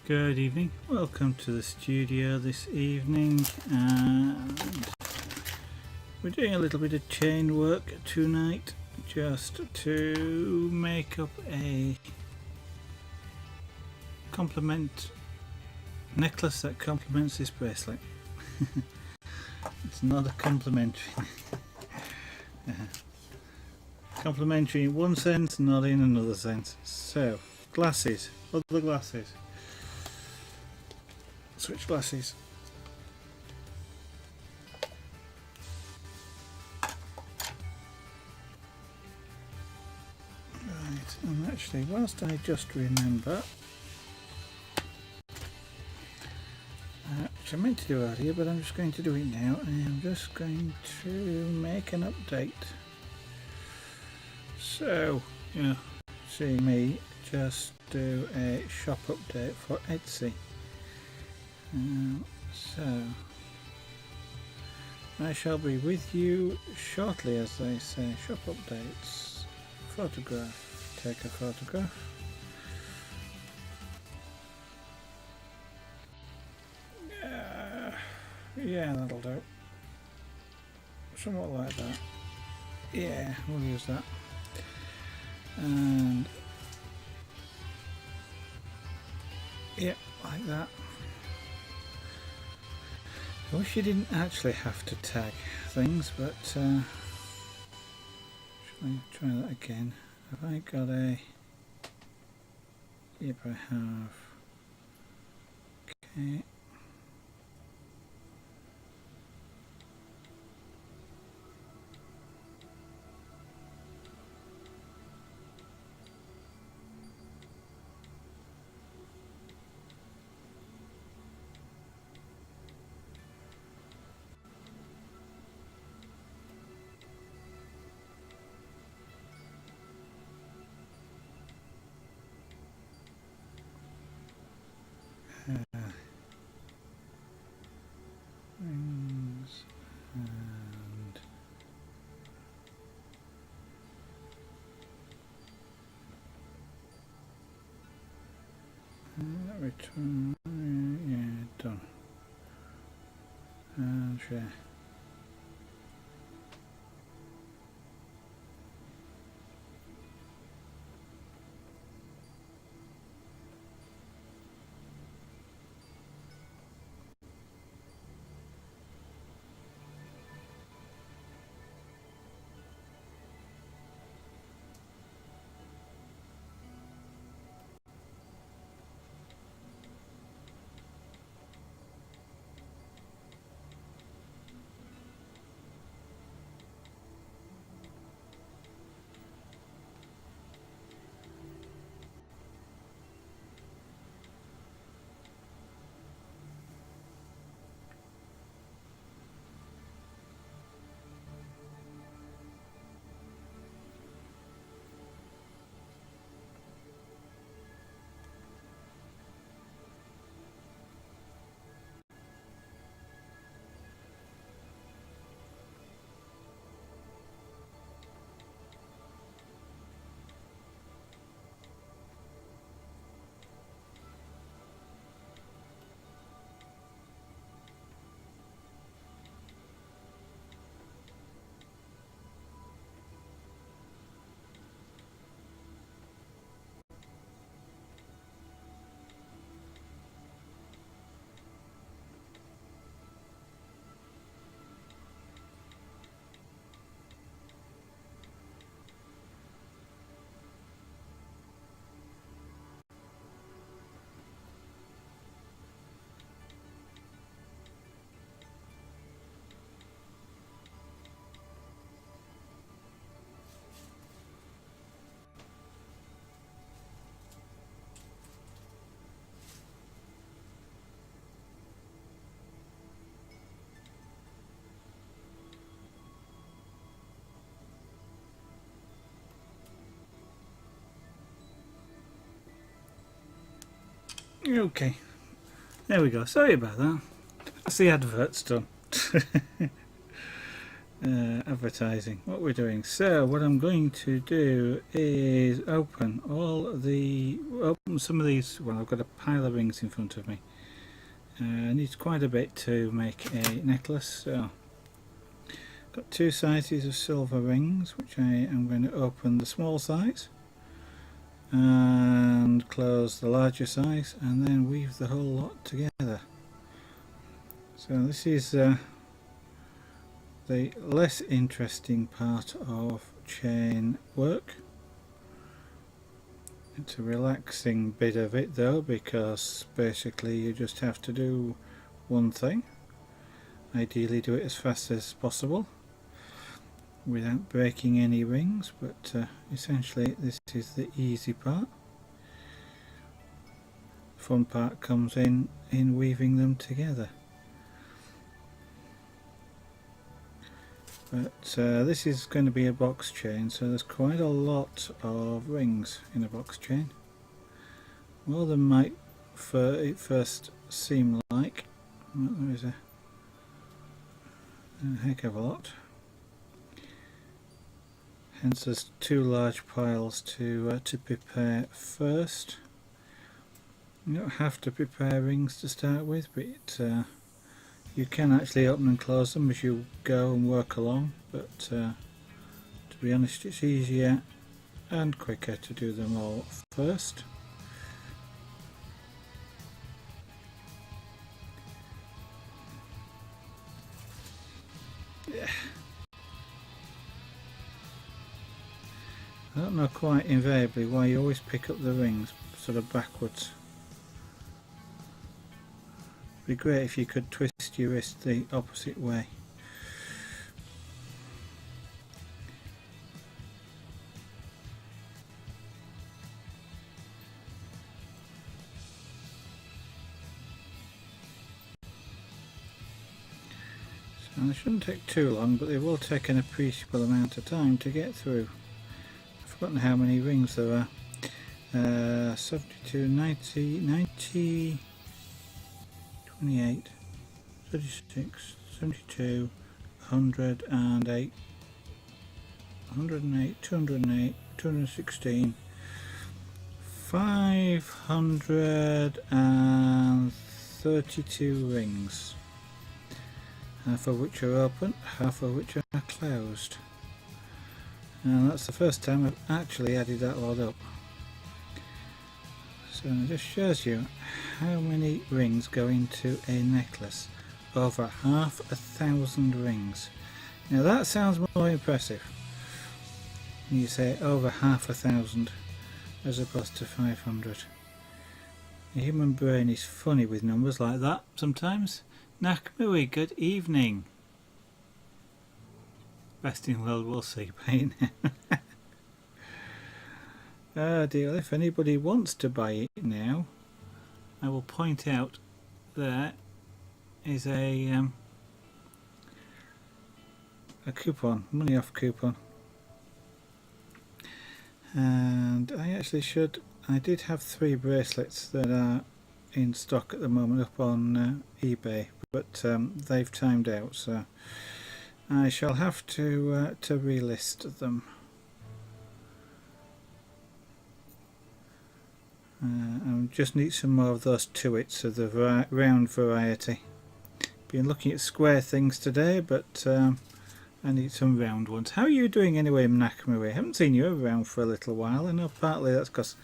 Good evening, welcome to the studio this evening, and we're doing a little bit of chain work tonight just to make up a necklace that complements this bracelet. It's not a complimentary. Complimentary in one sense, not in another sense. So, glasses, other glasses. Switch glasses. Right, and actually, whilst I just remember, which I meant to do earlier, but I'm just going to do it now. I am just going to make an update. So, you see me just do a shop update for Etsy. So, I shall be with you shortly, as they say. Shop updates. Photograph. Take a photograph. Yeah, that'll do. Somewhat like that. Yeah, we'll use that. And yeah, like that. I wish you didn't actually have to tag things, but shall I try that again? Have I got a... Yep, I have. Okay. Rings and return. Yeah, done. And share. Okay, there we go. Sorry about that. That's the adverts done. advertising what we're doing. So what I'm going to do is open some of these. Well, I've got a pile of rings in front of me. I need quite a bit to make a necklace, so got two sizes of silver rings, which I am going to open the small size and close the larger size, and then weave the whole lot together. So this is the less interesting part of chain work. It's a relaxing bit of it though, because basically you just have to do one thing. Ideally do it as fast as possible without breaking any rings, but essentially this is the easy part. The fun part comes in weaving them together. But this is going to be a box chain, so there's quite a lot of rings in a box chain. More than might first seem like. Well, there is a heck of a lot. Hence there's two large piles to prepare first. You don't have to prepare rings to start with, but you can actually open and close them as you go and work along, but to be honest, it's easier and quicker to do them all first. Yeah. I don't know quite invariably why you always pick up the rings sort of backwards. It'd be great if you could twist your wrist the opposite way. So they shouldn't take too long, but they will take an appreciable amount of time to get through. I've forgotten how many rings there are. 72, 90, 90, 28, 36, 72, 108, 108, 208, 216, 532 rings, half of which are open, half of which are closed. And that's the first time I've actually added that lot up. So it just shows you how many rings go into a necklace. Over 500 rings. Now that sounds more impressive when you say over 500 as opposed to 500. The human brain is funny with numbers like that sometimes. Nakamui, good evening. Best in world, we'll see, Payne. Oh dear, if anybody wants to buy it now, I will point out there is a coupon, money off coupon. And I did have 3 bracelets that are in stock at the moment up on eBay, but they've timed out, so I shall have to relist them. I just need some more of those tuits of the round variety. Been looking at square things today, but I need some round ones. How are you doing anyway, Nakamura? I haven't seen you around for a little while. I know partly that's because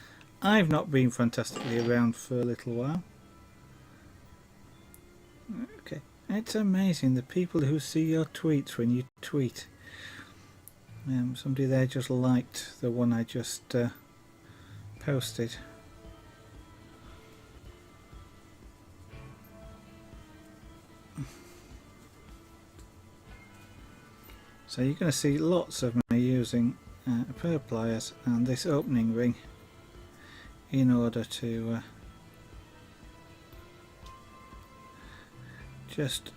I've not been fantastically around for a little while. Okay, it's amazing the people who see your tweets when you tweet. Somebody there just liked the one I just posted. So you're going to see lots of me using a pair of pliers and this opening ring in order to just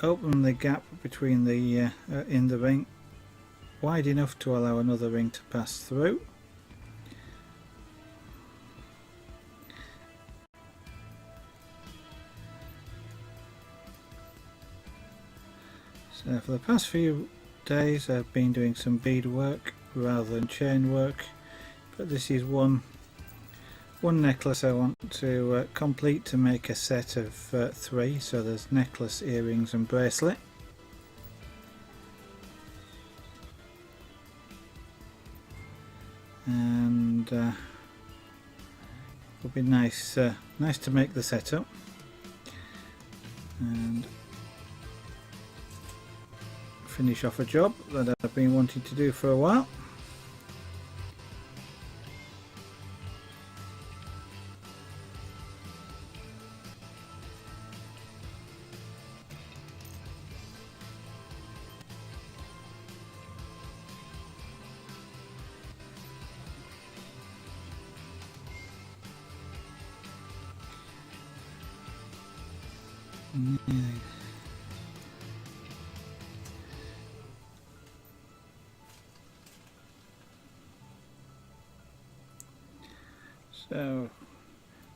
open the gap between the in the ring wide enough to allow another ring to pass through. So for the past few days I've been doing some bead work rather than chain work, but this is one necklace I want to complete to make a set of 3, so there's necklace, earrings and bracelet. And it would be nice to make the setup and finish off a job that I've been wanting to do for a while. So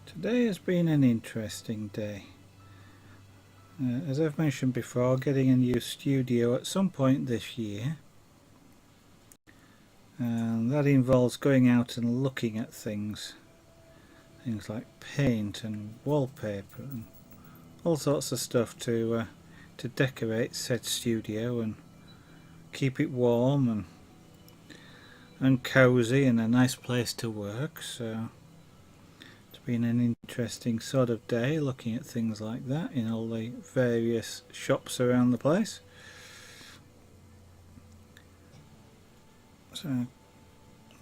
today has been an interesting day. As I've mentioned before, getting a new studio at some point this year, and that involves going out and looking at things like paint and wallpaper and all sorts of stuff to decorate said studio and keep it warm and cozy and a nice place to work. So it's been an interesting sort of day looking at things like that in all the various shops around the place. So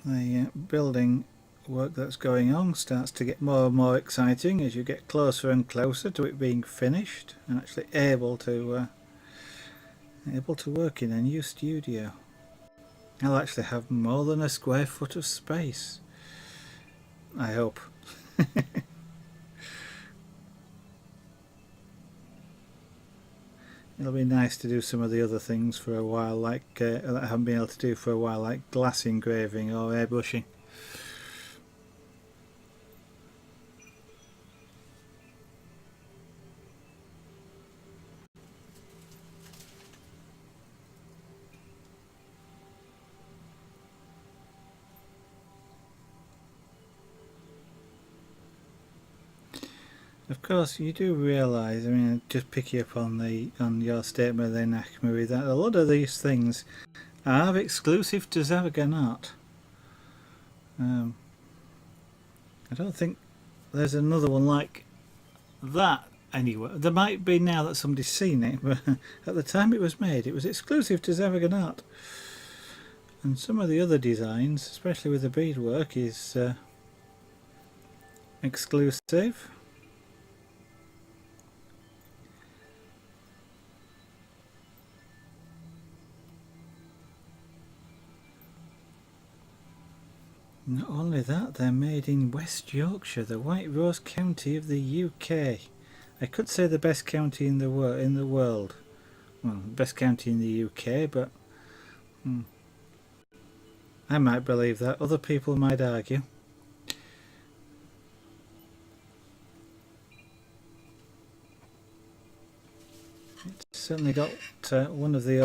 the building work that's going on starts to get more and more exciting as you get closer and closer to it being finished and actually able to work in a new studio. I'll actually have more than a square foot of space, I hope. It'll be nice to do some of the other things for a while, like that I haven't been able to do for a while, like glass engraving or airbrushing. Of course, you do realise, I mean, just picking up on your statement there, Nakamura, that a lot of these things are exclusive to Zavaganart. I don't think there's another one like that anywhere. There might be now that somebody's seen it, but at the time it was made, it was exclusive to Zavaganart. And some of the other designs, especially with the beadwork, is exclusive. Not only that, they're made in West Yorkshire, the White Rose County of the UK. I could say the best county in the world. Well, best county in the UK, but I might believe that. Other people might argue. It's certainly got one of the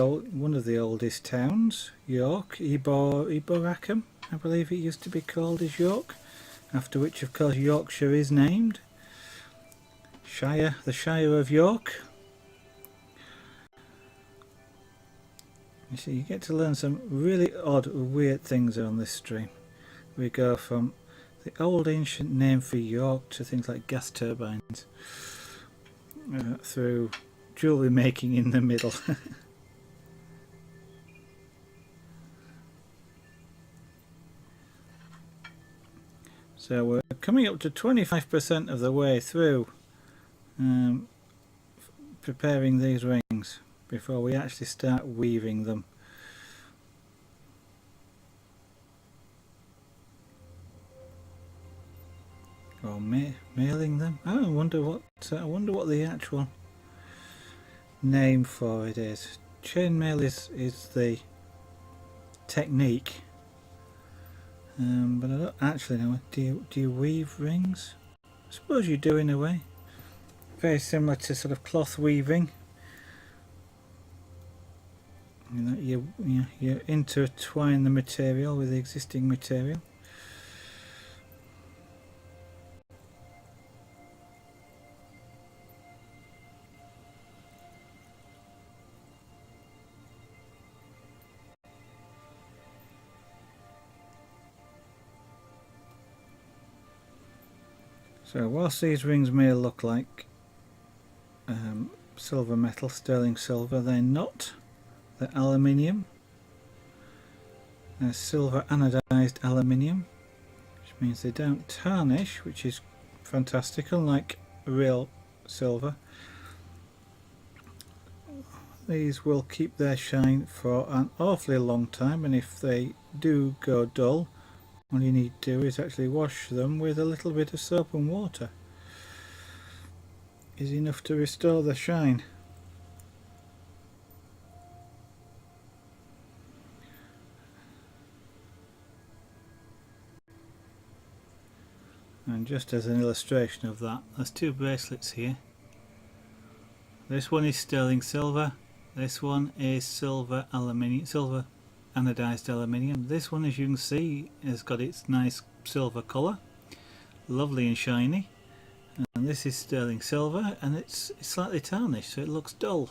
oldest towns, York, Eboracum. I believe it used to be called as York, after which of course Yorkshire is named. The Shire of York. You see, you get to learn some really odd, weird things on this stream. We go from the old ancient name for York to things like gas turbines, through jewellery making in the middle. So we're coming up to 25% of the way through preparing these rings before we actually start weaving them. Or mailing them. Oh, I wonder what the actual name for it is. Chainmail is the technique. But I don't actually know. Do you weave rings? I suppose you do in a way. Very similar to sort of cloth weaving. You intertwine the material with the existing material. So whilst these rings may look like silver metal, sterling silver, they're not. They're aluminium. They're silver anodized aluminium, which means they don't tarnish, which is fantastic, unlike real silver. These will keep their shine for an awfully long time, and if they do go dull, all you need to do is actually wash them with a little bit of soap and water. Is enough to restore the shine. And just as an illustration of that, there's two bracelets here. This one is sterling silver, this one is silver aluminium, silver anodized aluminium. This one, as you can see, has got its nice silver colour, lovely and shiny. And this is sterling silver, and it's slightly tarnished, so it looks dull.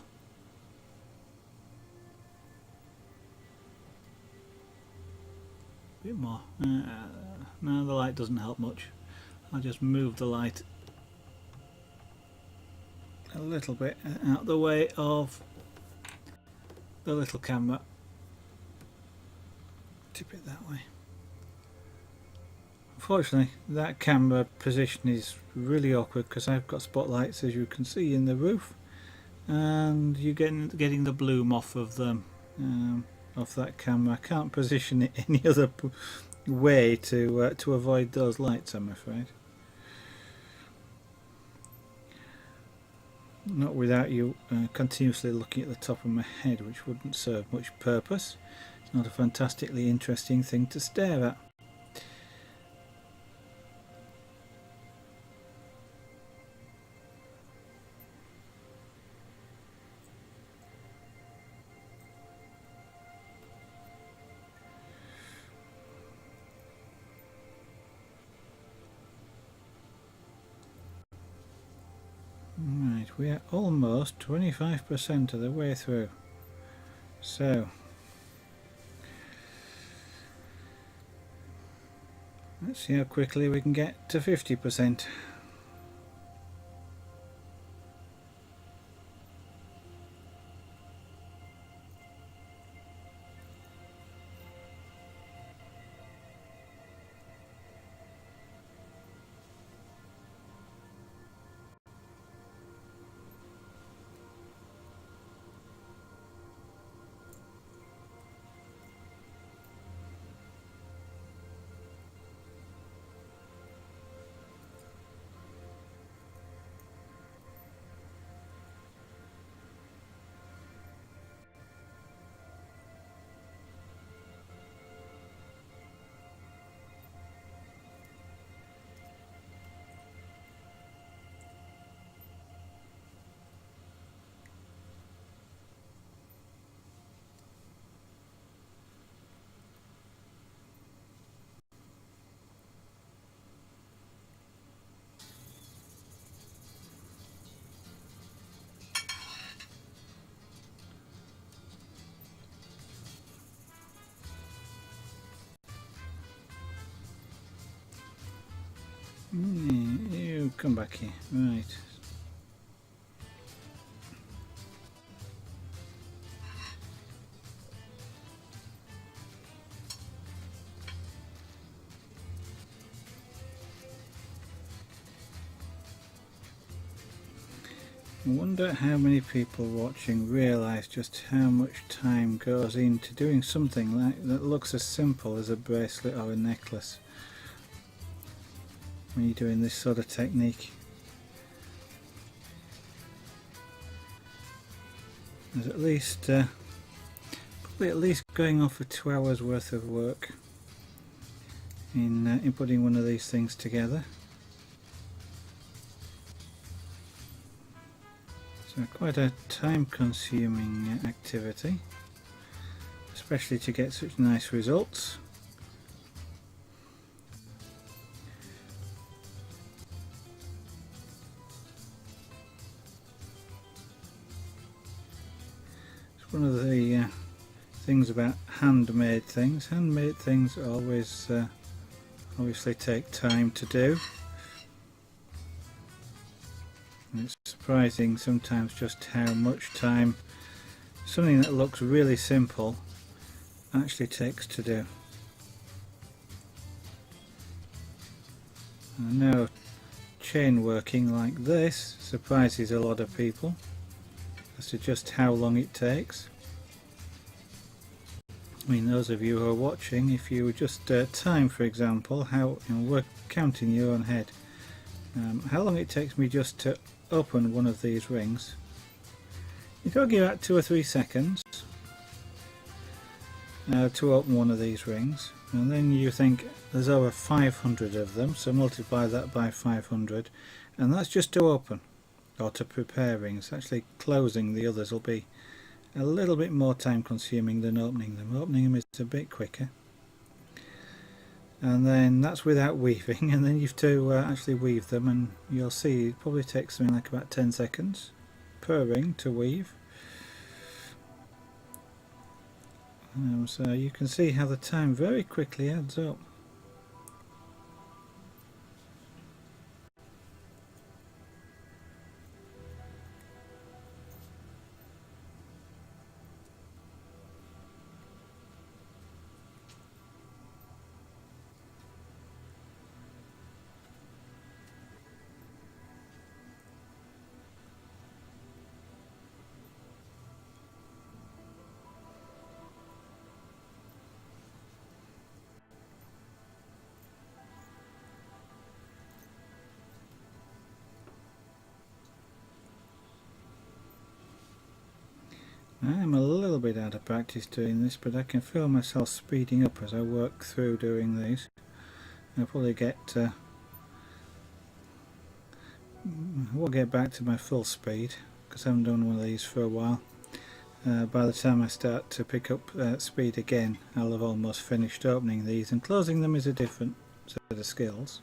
A bit more. No, the light doesn't help much. I'll just move the light a little bit out the way of the little camera. Tip it that way. Unfortunately, that camera position is really awkward because I've got spotlights, as you can see, in the roof, and you're getting the bloom off of them, off that camera. I can't position it any other way to avoid those lights, I'm afraid. Not without you continuously looking at the top of my head, which wouldn't serve much purpose. It's not a fantastically interesting thing to stare at. Right, we are almost 25% of the way through. So let's see how quickly we can get to 50%. You come back here, right. I wonder how many people watching realise just how much time goes into doing something like that looks as simple as a bracelet or a necklace when you're doing this sort of technique. There's at least probably at least going on for 2 hours worth of work in putting one of these things together. So quite a time-consuming activity. especially to get such nice results. It's one of the things about handmade things. Handmade things always obviously take time to do. And it's surprising sometimes just how much time something that looks really simple actually takes to do. I know chain working like this surprises a lot of people as to just how long it takes. I mean, those of you who are watching, if you just time, for example, how work counting your own head, how long it takes me just to open one of these rings. You're talking about 2 or 3 seconds to open one of these rings, and then you think there's over 500 of them, so multiply that by 500, and that's just to open or to prepare rings. Actually closing the others will be a little bit more time consuming than opening them. Opening them is a bit quicker, and then that's without weaving, and then you have to actually weave them, and you'll see it probably takes something like about 10 seconds per ring to weave. So you can see how the time very quickly adds up. I'm a little bit out of practice doing this, but I can feel myself speeding up as I work through doing these. I'll probably we'll get back to my full speed because I haven't done one of these for a while. By the time I start to pick up speed again, I'll have almost finished opening these, and closing them is a different set of skills.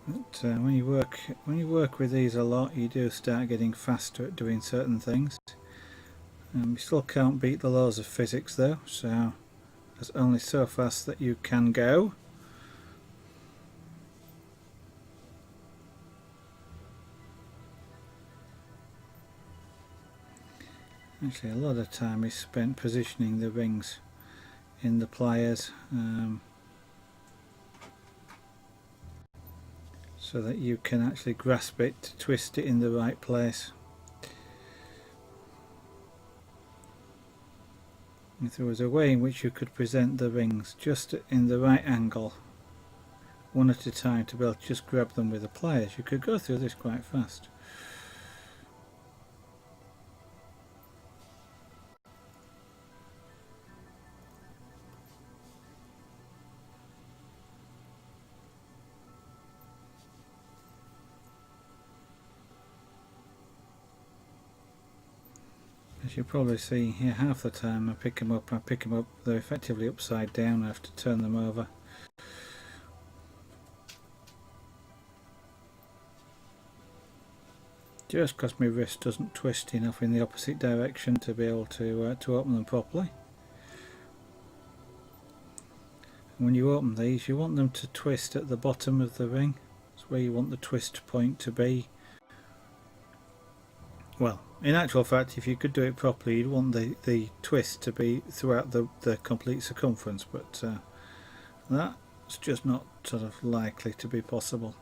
But when you work with these a lot, you do start getting faster at doing certain things. You still can't beat the laws of physics though, so there's only so fast that you can go. Actually, a lot of time is spent positioning the rings in the pliers, so that you can actually grasp it to twist it in the right place. If there was a way in which you could present the rings just in the right angle, one at a time, to be able to just grab them with the pliers, you could go through this quite fast. As you probably see here, half the time I pick them up, they're effectively upside down. I have to turn them over. Just because my wrist doesn't twist enough in the opposite direction to be able to open them properly. And when you open these, you want them to twist at the bottom of the ring. That's where you want the twist point to be. Well, in actual fact, if you could do it properly, you'd want the twist to be throughout the complete circumference, but that's just not sort of likely to be possible.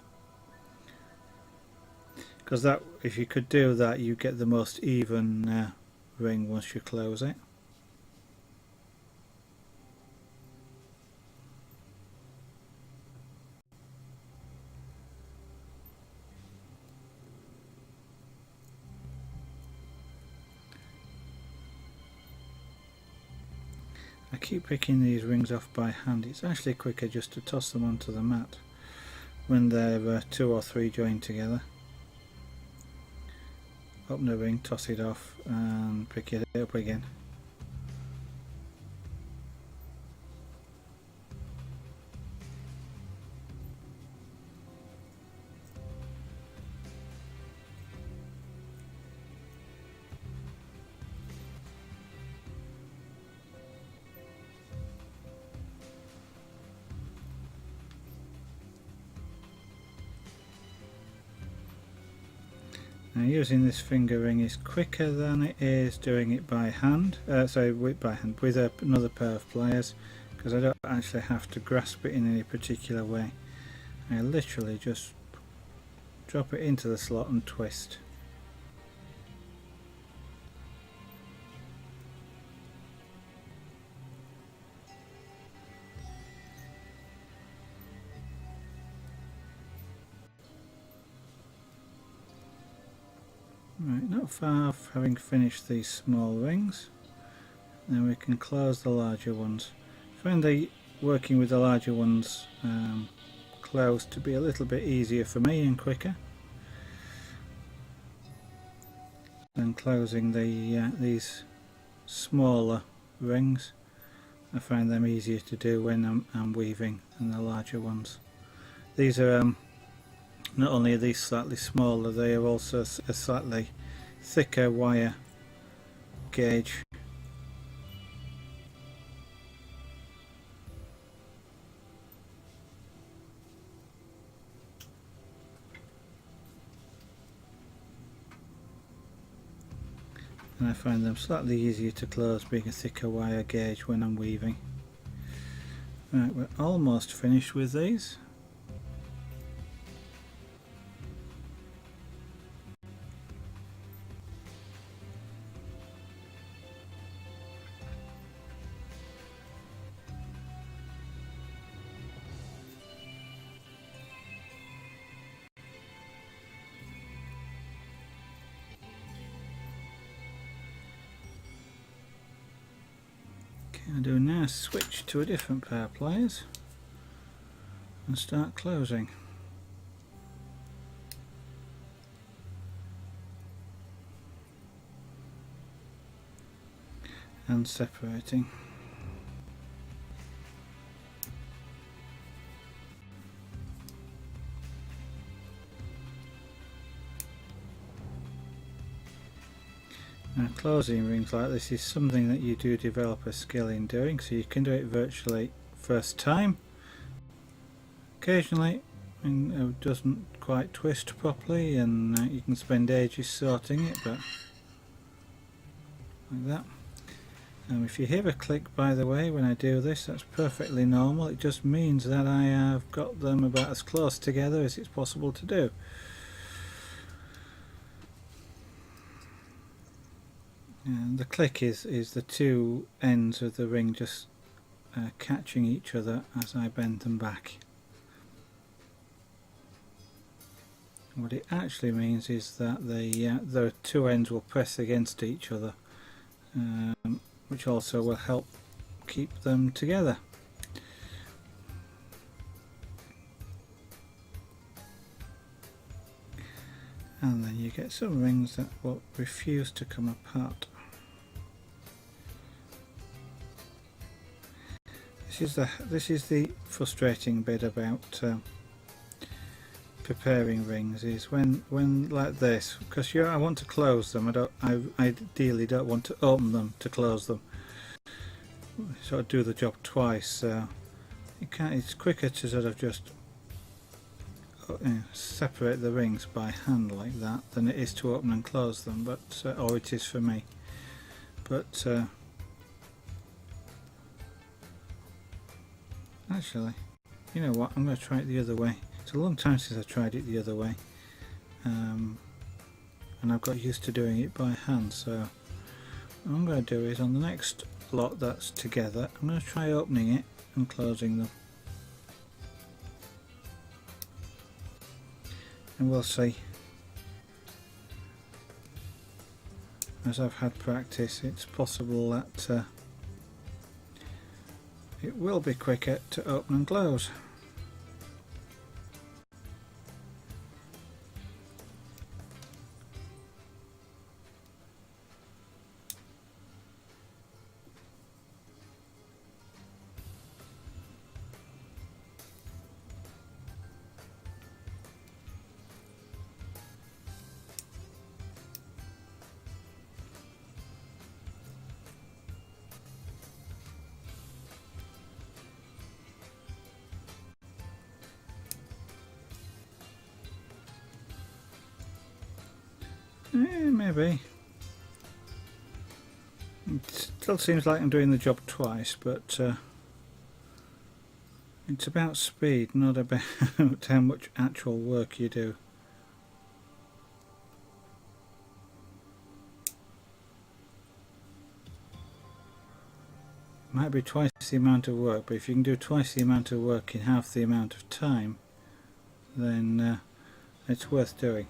Because that, if you could do that, you get the most even ring once you close it. I keep picking these rings off by hand. It's actually quicker just to toss them onto the mat when they're 2 or 3 joined together. open the ring, toss it off and pick it up again. Now using this finger ring is quicker than it is doing it by hand, with another pair of pliers, because I don't actually have to grasp it in any particular way. I literally just drop it into the slot and twist. Right, not far off having finished these small rings. Then we can close the larger ones. I find working with the larger ones closed to be a little bit easier for me and quicker than closing these smaller rings. I find them easier to do when I'm weaving than the larger ones. These are not only are these slightly smaller, they are also a slightly thicker wire gauge. And I find them slightly easier to close being a thicker wire gauge when I'm weaving. Right, we're almost finished with these. I do now switch to a different pair of pliers and start closing. And separating. Now closing rings like this is something that you do develop a skill in doing, so you can do it virtually first time. Occasionally it doesn't quite twist properly and you can spend ages sorting it, but like that. If you hear a click, by the way, when I do this, that's perfectly normal. It just means that I have got them about as close together as it's possible to do. And the click is the two ends of the ring just catching each other as I bend them back. And what it actually means is that the two ends will press against each other, which also will help keep them together. And then you get some rings that will refuse to come apart. This is the frustrating bit about preparing rings, is when like this, because I want to close them. I ideally don't want to open them to close them. Sort of do the job twice. So it's quicker to sort of just separate the rings by hand like that than it is to open and close them. But or it is for me. But actually, you know what, I'm going to try it the other way. It's a long time since I tried it the other way, and I've got used to doing it by hand, so what I'm going to do is on the next lot that's together, I'm going to try opening it and closing them, and we'll see. As I've had practice, it's possible that it will be quicker to open and close. Maybe. It still seems like I'm doing the job twice, but it's about speed, not about how much actual work you do. Might be twice the amount of work, but if you can do twice the amount of work in half the amount of time, then it's worth doing.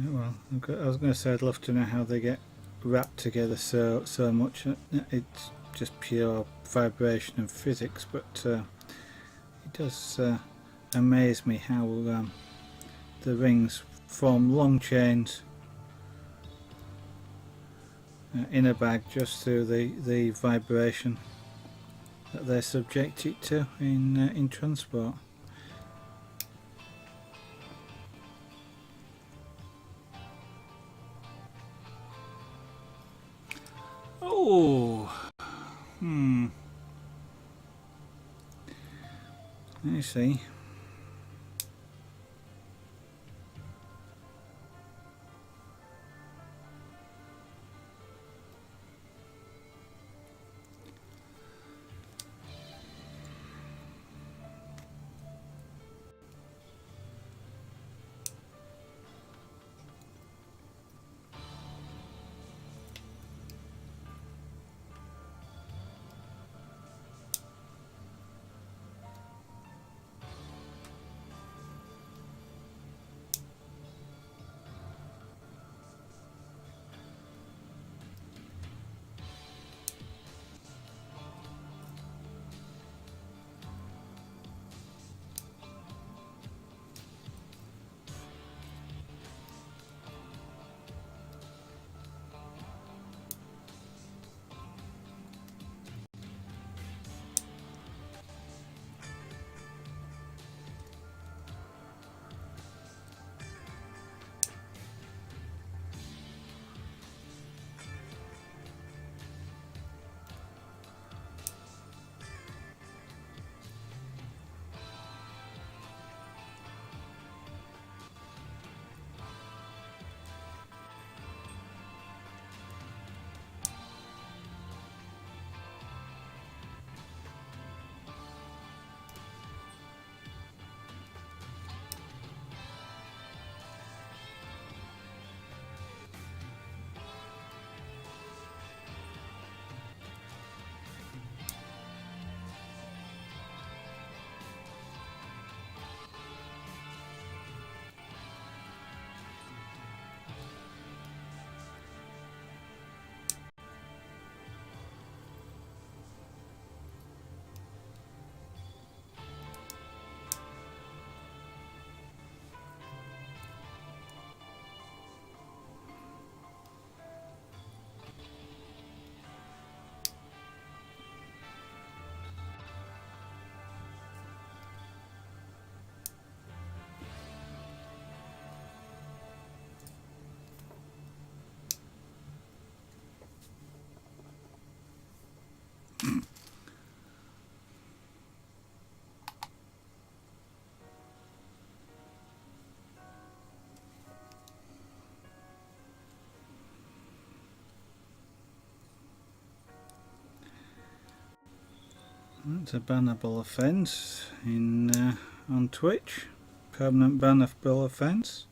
Well, I was going to say I'd love to know how they get wrapped together so much. It's just pure vibration and physics, but it does amaze me how the rings form long chains in a bag just through the vibration that they're subjected to in transport. Oh, I see. That's a bannable offence on Twitch. Permanent bannable offence.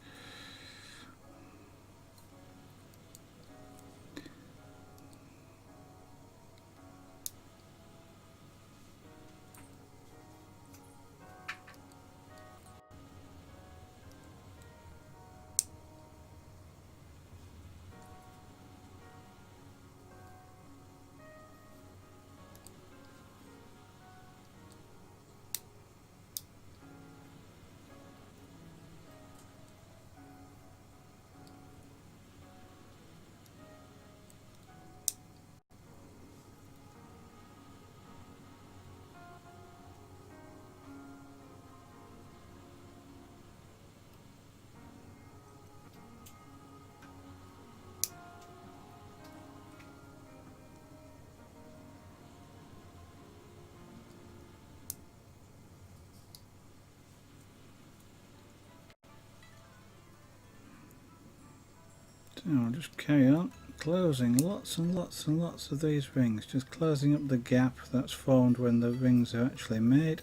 So I'll just carry on closing lots and lots and lots of these rings, just closing up the gap that's formed when the rings are actually made.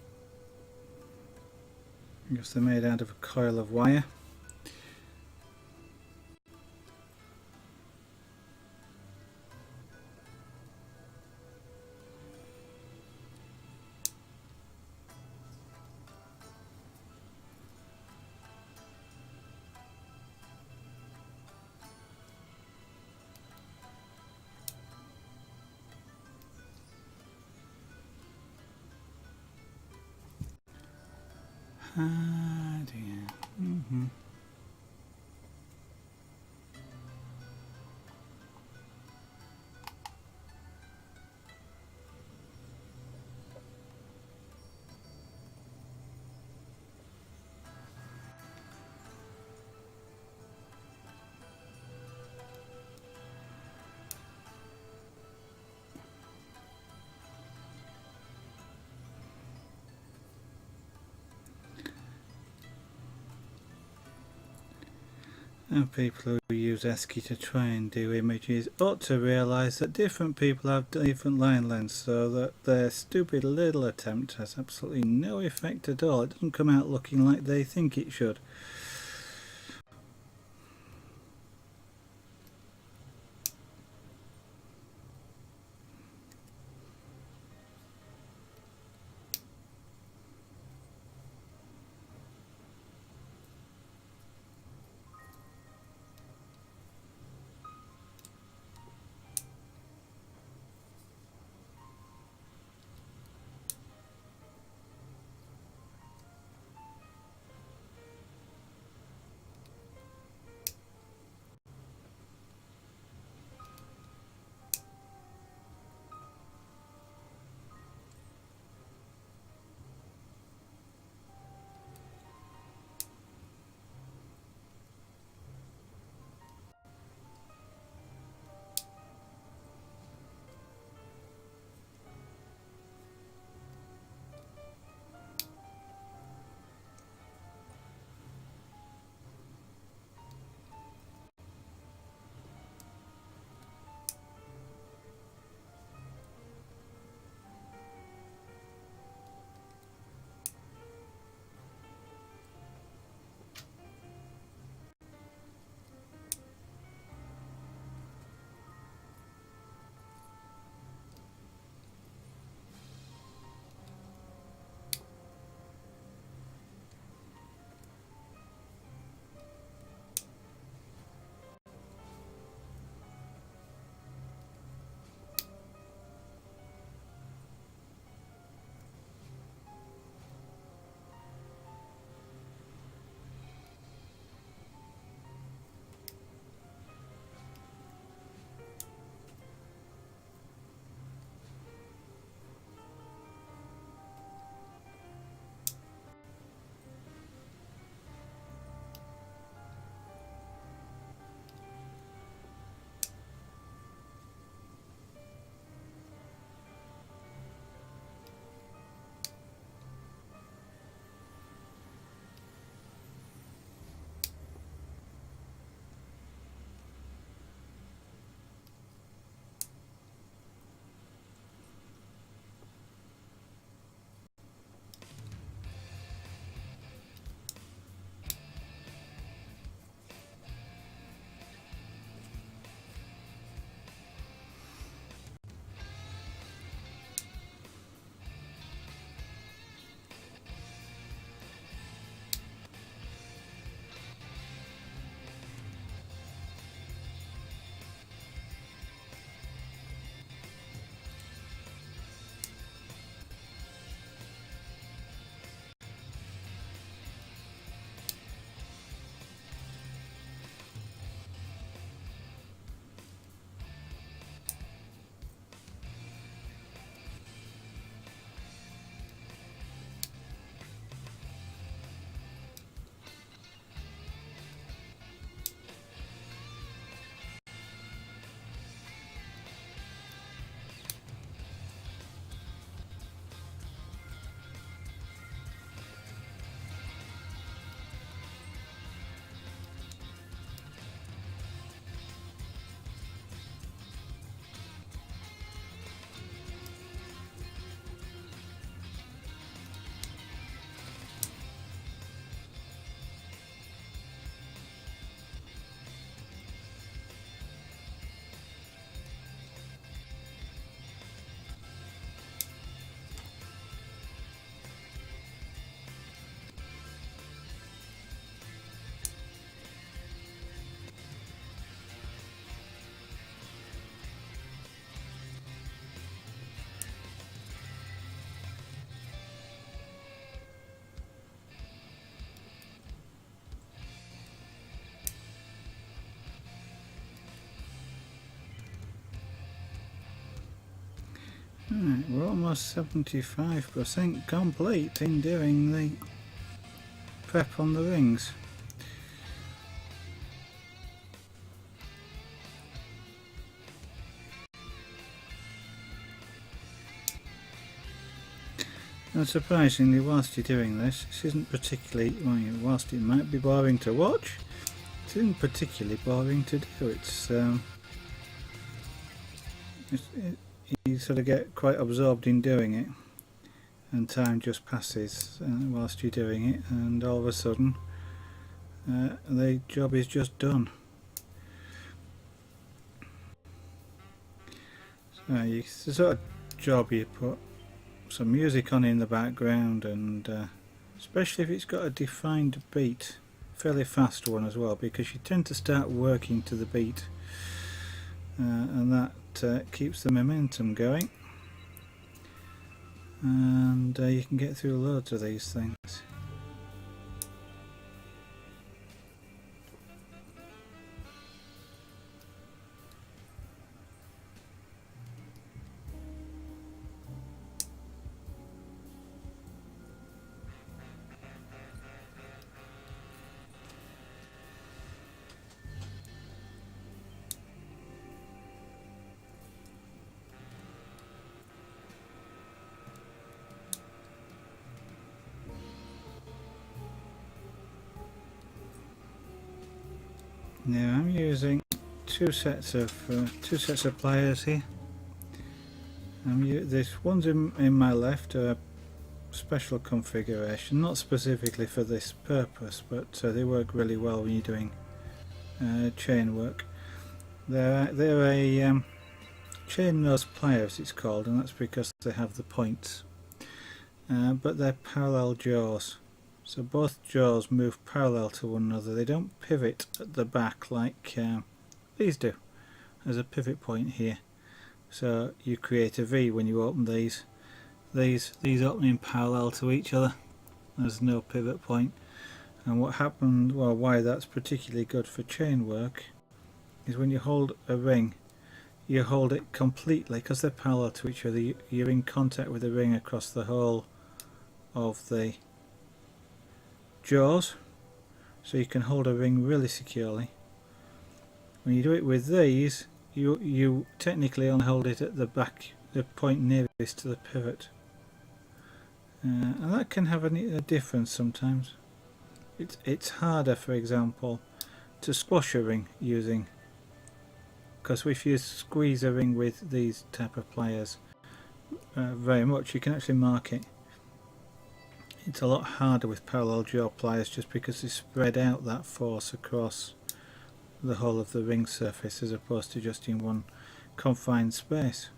I guess they're made out of a coil of wire. Ah dear. Now people who use Esky to try and do images ought to realise that different people have different line lengths, so that their stupid little attempt has absolutely no effect at all. It doesn't come out looking like they think it should. Right, we're almost 75% complete in doing the prep on the rings. Unsurprisingly, whilst you're doing this, this isn't particularly, well, whilst it might be boring to watch, it isn't particularly boring to do. You sort of get quite absorbed in doing it, and time just passes whilst you're doing it, and all of a sudden the job is just done. So it's the sort of job you put some music on in the background, and especially if it's got a defined beat, fairly fast one as well, because you tend to start working to the beat, and that keeps the momentum going, and you can get through loads of these things. Now I'm using two sets of pliers here. This one's in my left, a special configuration, not specifically for this purpose, but they work really well when you're doing chain work. They're a chain nose pliers, it's called, and that's because they have the points. But they're parallel jaws. So both jaws move parallel to one another. They don't pivot at the back like these do. There's a pivot point here. So you create a V when you open these. These open in parallel to each other. There's no pivot point. And what happened, well, why that's particularly good for chain work, is when you hold a ring, you hold it completely, because they're parallel to each other, you're in contact with the ring across the whole of the jaws, so you can hold a ring really securely. When you do it with these, you technically only hold it at the back, the point nearest to the pivot, and that can have a difference sometimes. It's harder, for example, to squash a ring using, because if you squeeze a ring with these type of pliers very much, you can actually mark it. It's a lot harder with parallel jaw pliers, just because they spread out that force across the whole of the ring surface as opposed to just in one confined space.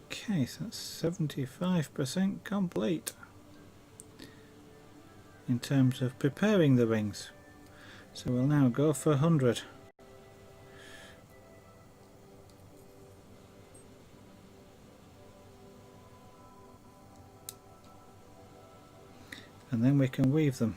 Okay, so that's 75% complete in terms of preparing the rings. So we'll now go for 100. And then we can weave them.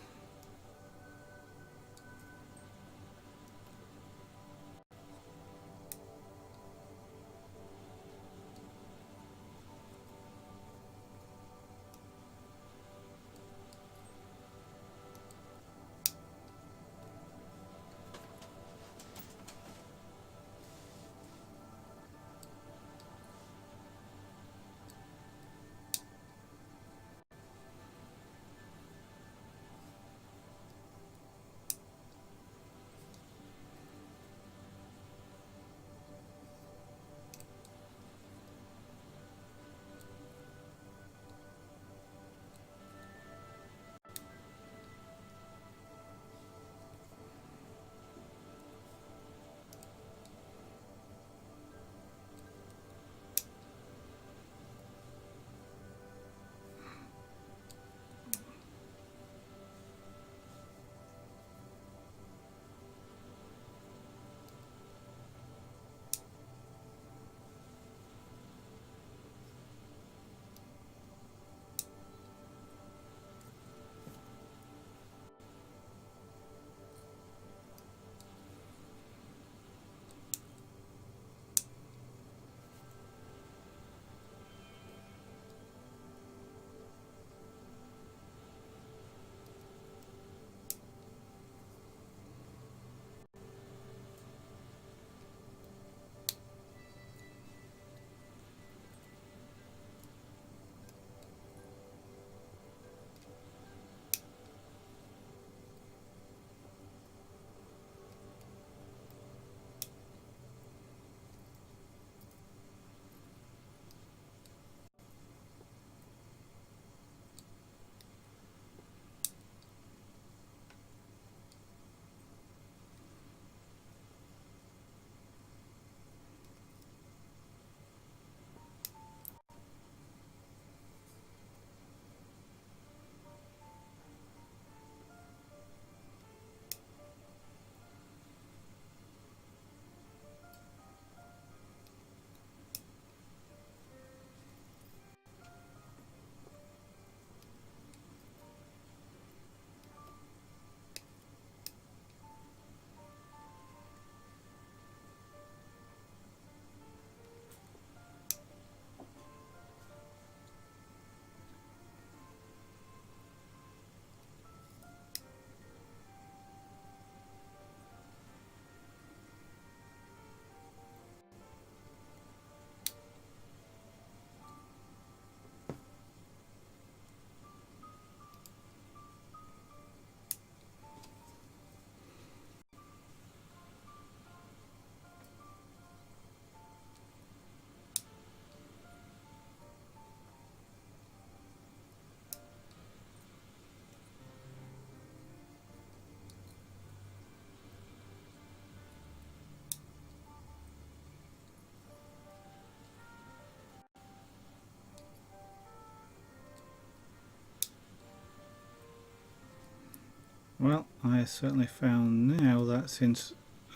Well, I have certainly found now that since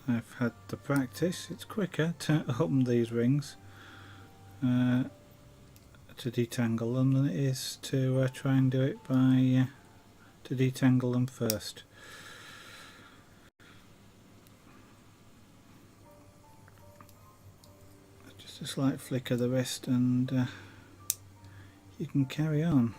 I've had the practice, it's quicker to open these rings to detangle them than it is to try and do it by to detangle them first. Just a slight flick of the wrist and you can carry on.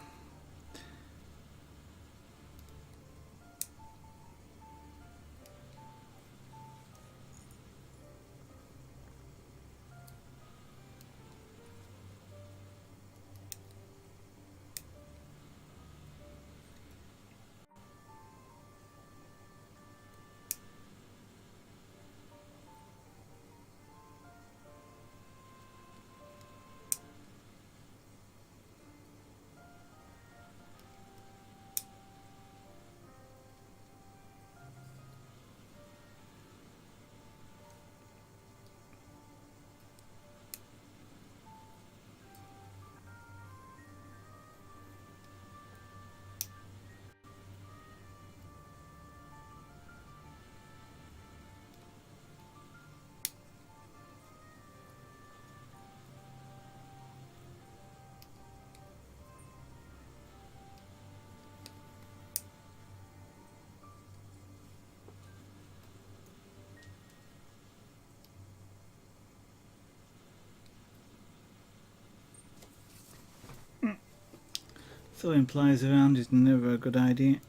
Throwing pliers around is never a good idea.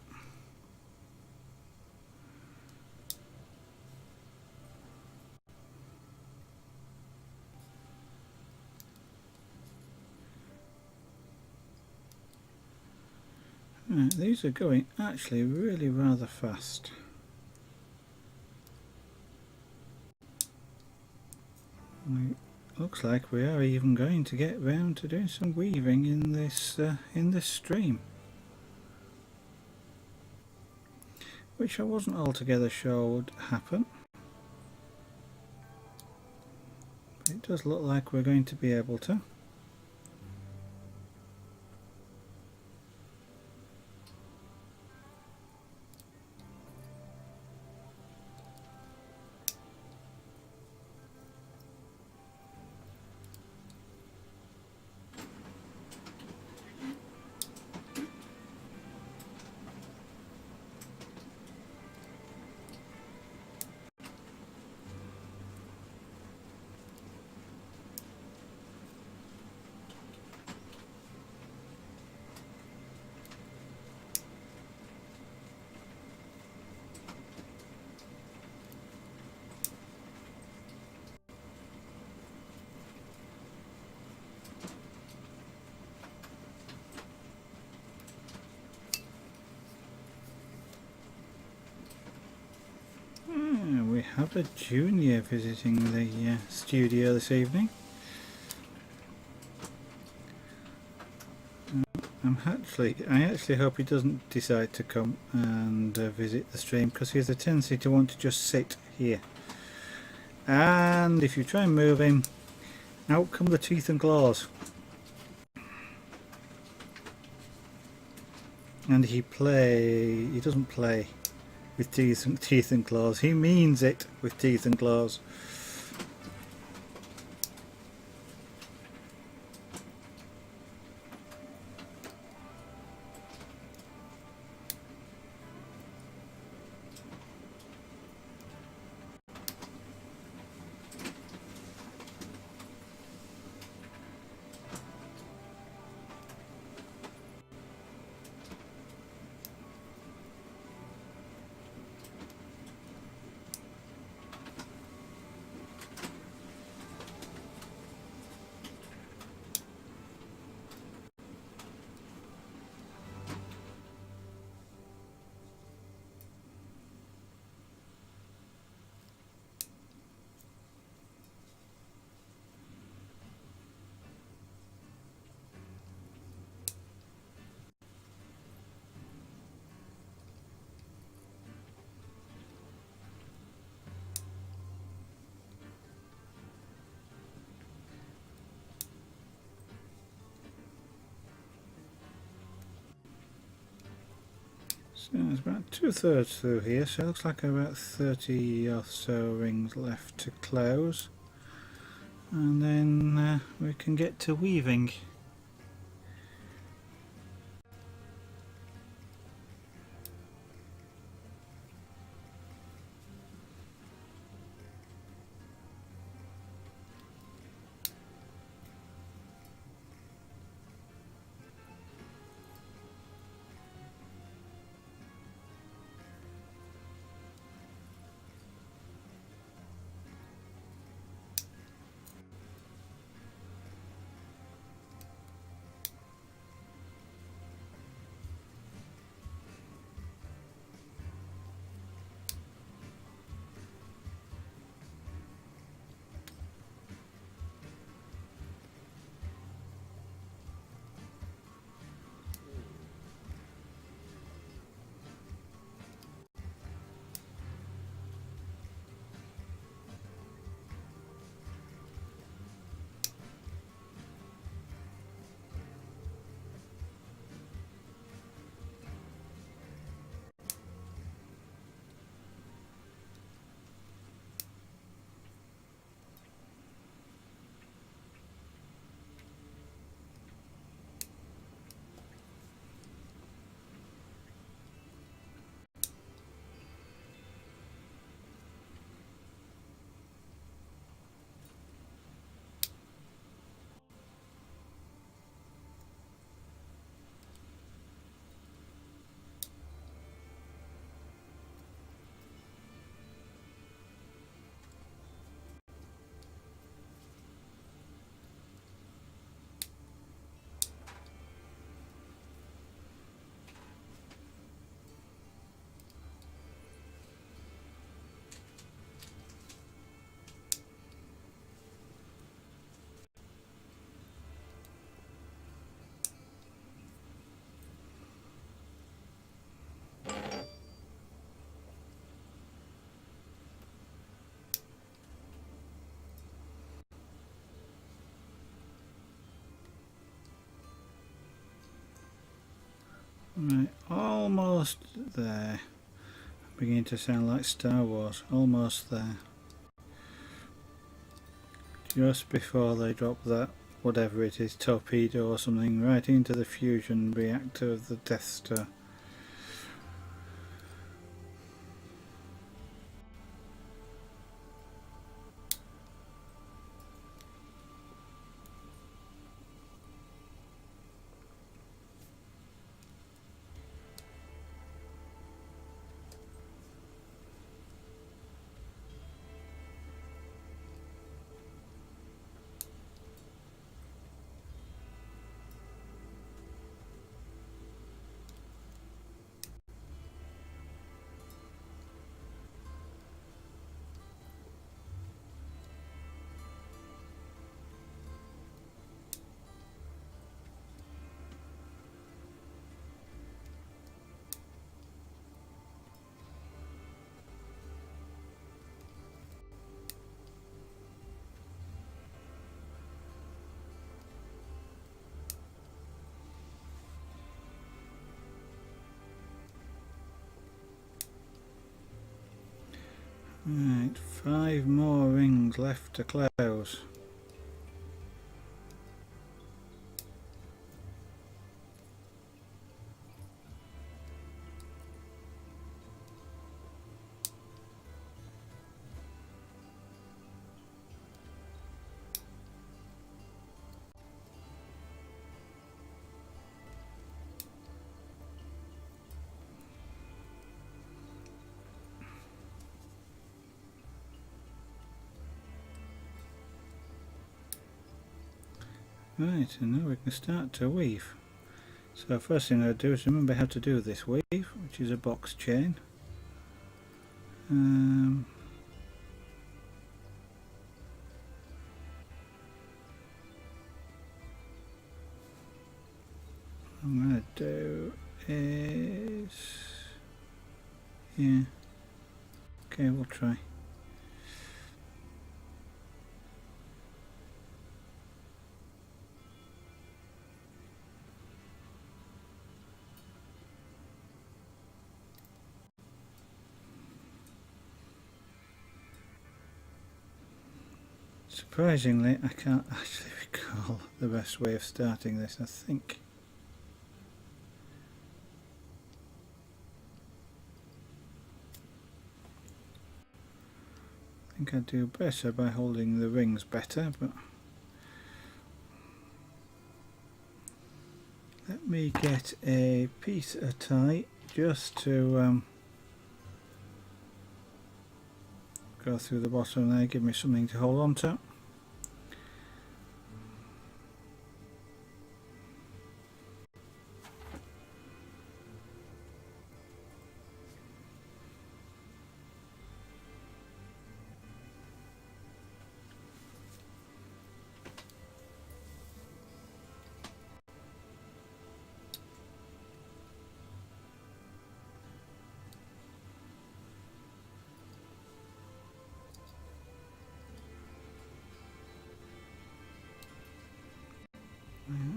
Right, these are going actually really rather fast. Looks like we are even going to get round to doing some weaving in this stream, which I wasn't altogether sure would happen. But it does look like we're going to be able to. We have a junior visiting the studio this evening. I actually hope he doesn't decide to come and visit the stream, because he has a tendency to want to just sit here. And if you try and move him, out come the teeth and claws. And he doesn't play with teeth and claws. He means it with teeth and claws. So it's about 2/3 through here, so it looks like about 30 or so rings left to close, and then we can get to weaving. Right, almost there. Beginning to sound like Star Wars. Almost there. Just before they drop that, whatever it is, torpedo or something, right into the fusion reactor of the Death Star. Right, 5 more rings left to close. Right, and now we can start to weave. So first thing I'll do is remember how to do this weave, which is a box chain. I'm going to do is, yeah, okay, we'll try. Surprisingly, I can't actually recall the best way of starting this, I think. I think I'd do better by holding the rings better, but let me get a piece of tie just to go through the bottom there, give me something to hold on to.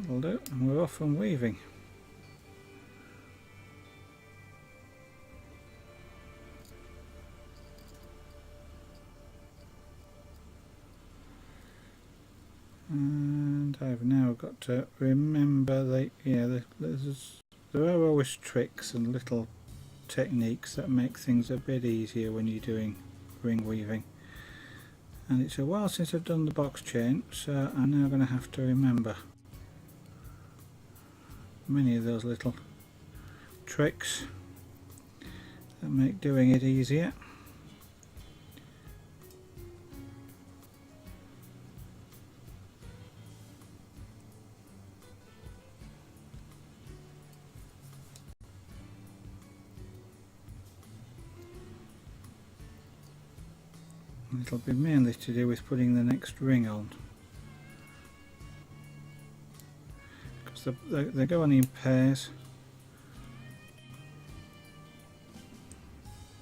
That'll do, and we're off and weaving. And I've now got to remember that there are always tricks and little techniques that make things a bit easier when you're doing ring weaving. And it's a while since I've done the box chain, so I'm now going to have to remember many of those little tricks that make doing it easier. It'll be mainly to do with putting the next ring on, because they go on in pairs.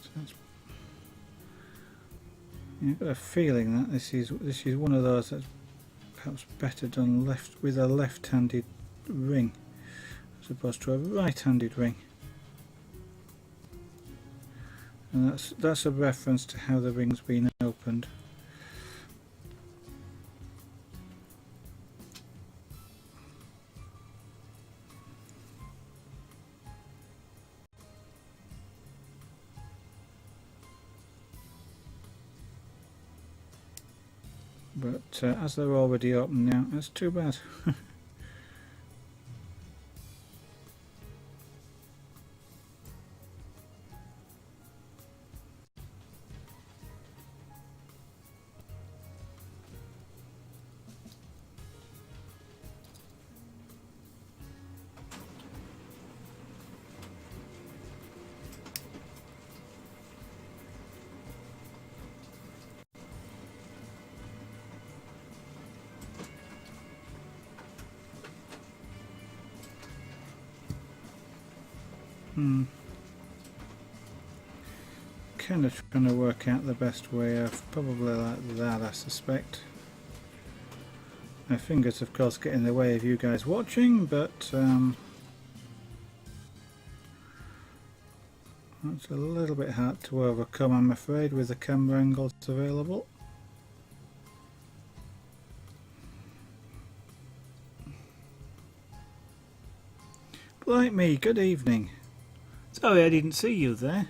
So I've got a feeling that this is one of those that's perhaps better done with a left-handed ring as opposed to a right-handed ring. And that's a reference to how the ring's been opened. But as they're already open now, that's too bad. Kind of trying to work out the best way of probably like that, I suspect. My fingers of course get in the way of you guys watching, but that's a little bit hard to overcome, I'm afraid, with the camera angles available. Like me, good evening. Sorry I didn't see you there.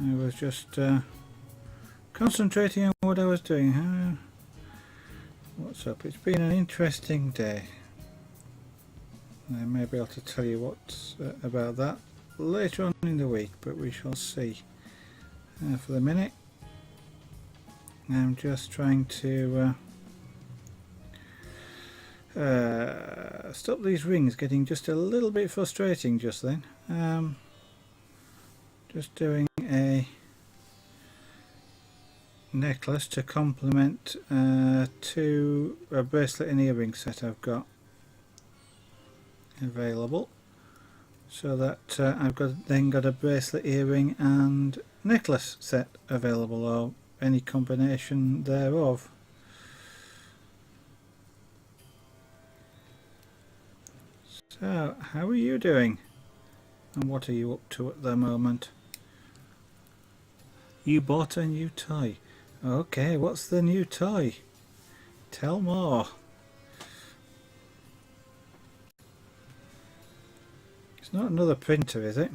I was just concentrating on what I was doing. What's up? It's been an interesting day. I may be able to tell you what's about that later on in the week, but we shall see. For the minute, I'm just trying to stop these rings getting just a little bit frustrating just then. Just doing a necklace to complement to a bracelet and earring set I've got available, so that I've got a bracelet, earring and necklace set available, or any combination thereof. So how are you doing, and what are you up to at the moment? You bought a new tie. Okay, what's the new toy? Tell more. It's not another printer, is it?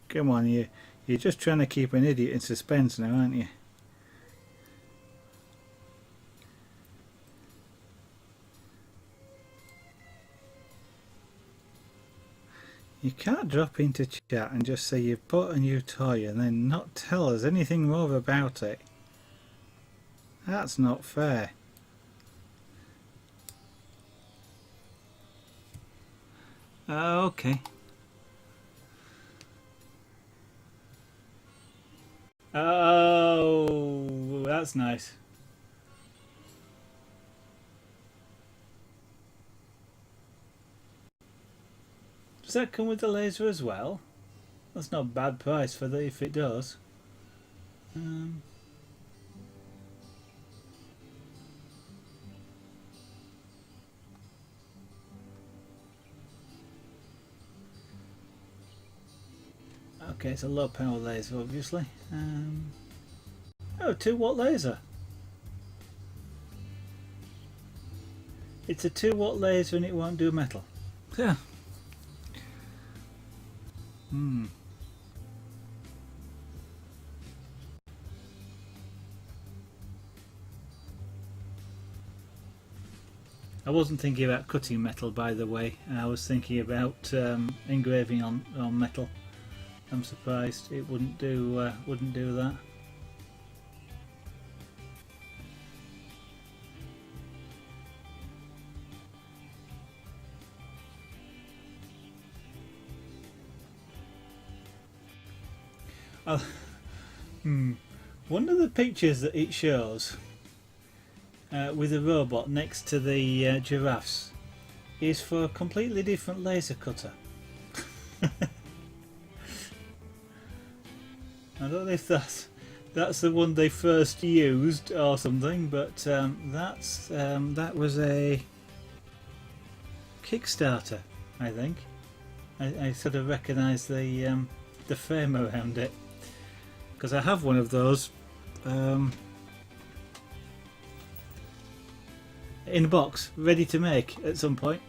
Come on, you're just trying to keep an idiot in suspense now, aren't you? You can't drop into chat and just say you've bought a new toy and then not tell us anything more about it. That's not fair. Okay. Oh, that's nice. Does that come with the laser as well? That's not a bad price for if it does. Okay, it's a low power laser, obviously. Oh, 2-watt laser. It's a 2-watt laser and it won't do metal. Yeah. I wasn't thinking about cutting metal, by the way. I was thinking about engraving on metal. I'm surprised it wouldn't do that. One of the pictures that it shows with a robot next to the giraffes is for a completely different laser cutter. I don't know if that's the one they first used or something, but that was a Kickstarter, I think. I sort of recognise the frame around it because I have one of those in a box, ready to make at some point.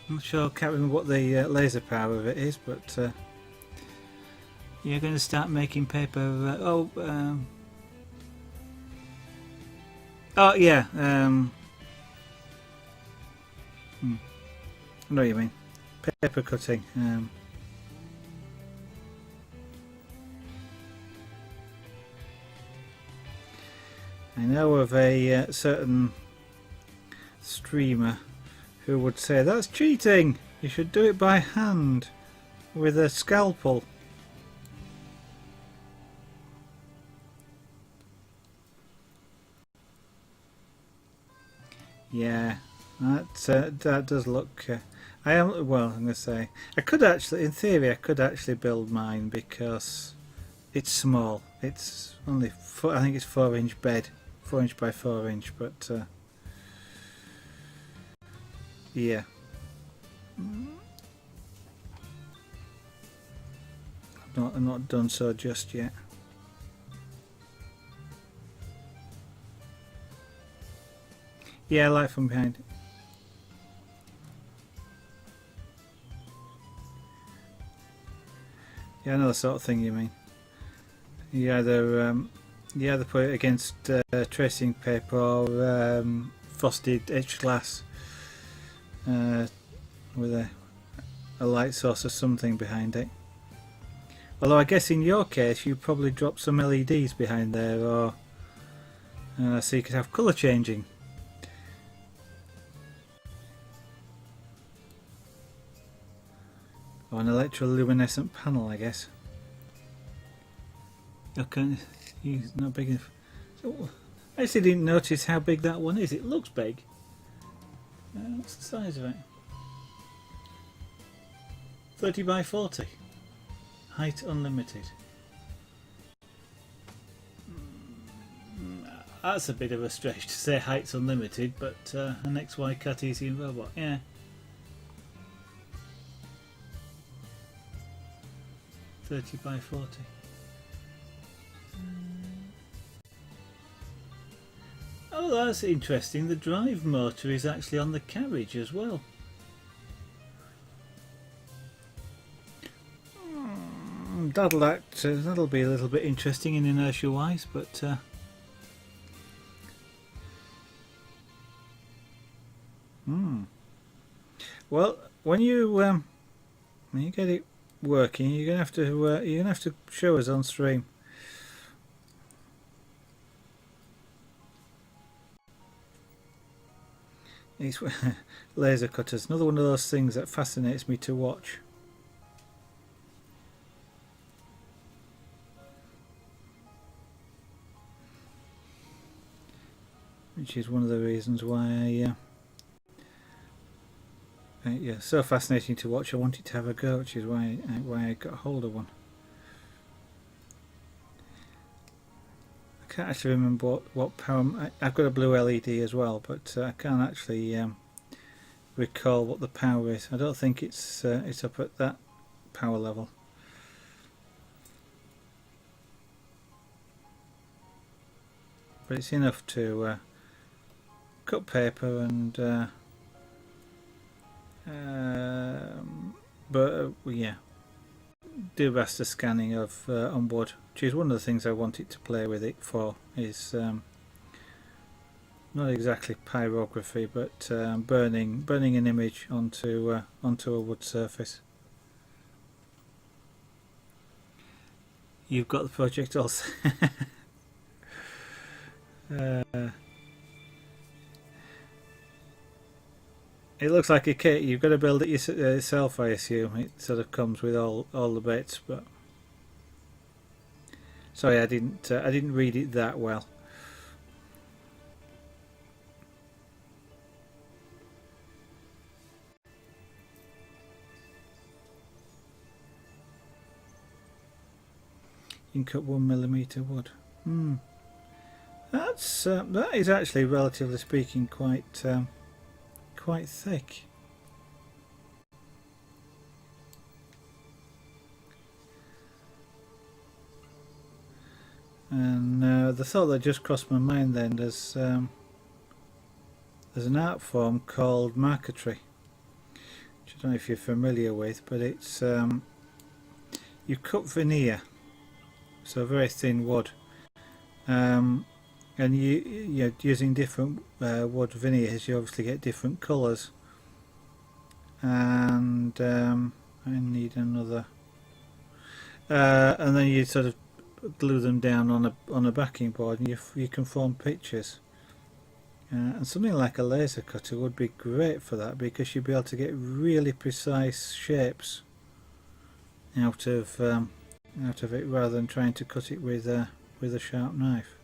I'm not sure, I can't remember what the laser power of it is, but you're going to start making paper. Oh yeah. I know what you mean. Paper cutting. I know of a certain streamer who would say that's cheating. You should do it by hand with a scalpel. Yeah, that does look. I'm going to say I could actually, in theory, I could actually build mine because it's small. It's only I think it's 4-inch bed, 4-inch by 4-inch, but yeah. I'm not done so just yet. Yeah, light from behind. Yeah, I know the sort of thing you mean. You either put it against tracing paper or frosted etched glass with a light source or something behind it. Although I guess in your case you probably drop some LEDs behind there, or so you could have colour changing. an electroluminescent panel, I guess. Okay, he's not big enough. So, I actually didn't notice how big that one is. It looks big. What's the size of it? 30 by 40. Height unlimited. That's a bit of a stretch to say height's unlimited, but an XY Cartesian robot, yeah. $30 by 40. Oh, that's interesting. The drive motor is actually on the carriage as well. That'll be a little bit interesting in inertia wise, but well, when you get it working, you're gonna have to show us on stream. It's laser cutters, another one of those things that fascinates me to watch. Which is one of the reasons why yeah, so fascinating to watch. I wanted to have a go, which is why I got hold of one. I can't actually remember what power. I've got a blue LED as well, but I can't actually recall what the power is. I don't think it's up at that power level. But it's enough to cut paper and yeah, do raster scanning of onboard, which is one of the things I wanted to play with it for. Is not exactly pyrography, but burning an image onto a wood surface. You've got the project also. It looks like a kit. You've got to build it yourself, I assume. It sort of comes with all the bits, but sorry, I didn't read it that well. You can cut 1mm wood. That is actually, relatively speaking, quite thick. And the thought that just crossed my mind then, there's an art form called marquetry, which I don't know if you're familiar with, but it's you cut veneer, so very thin wood, and you're using different wood veneers. You obviously get different colours, and I need another, and then you sort of glue them down on a backing board, and you can form pictures. And something like a laser cutter would be great for that, because you'd be able to get really precise shapes out of it, rather than trying to cut it with a sharp knife.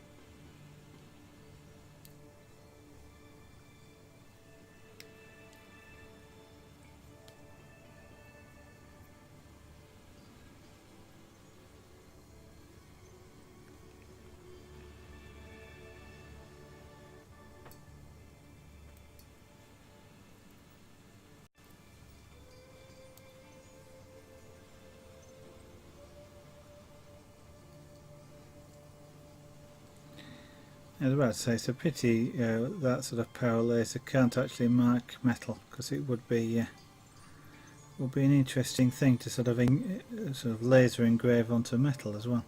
I was about to say, it's a pity that sort of power laser can't actually mark metal, because it would be an interesting thing to sort of laser engrave onto metal as well.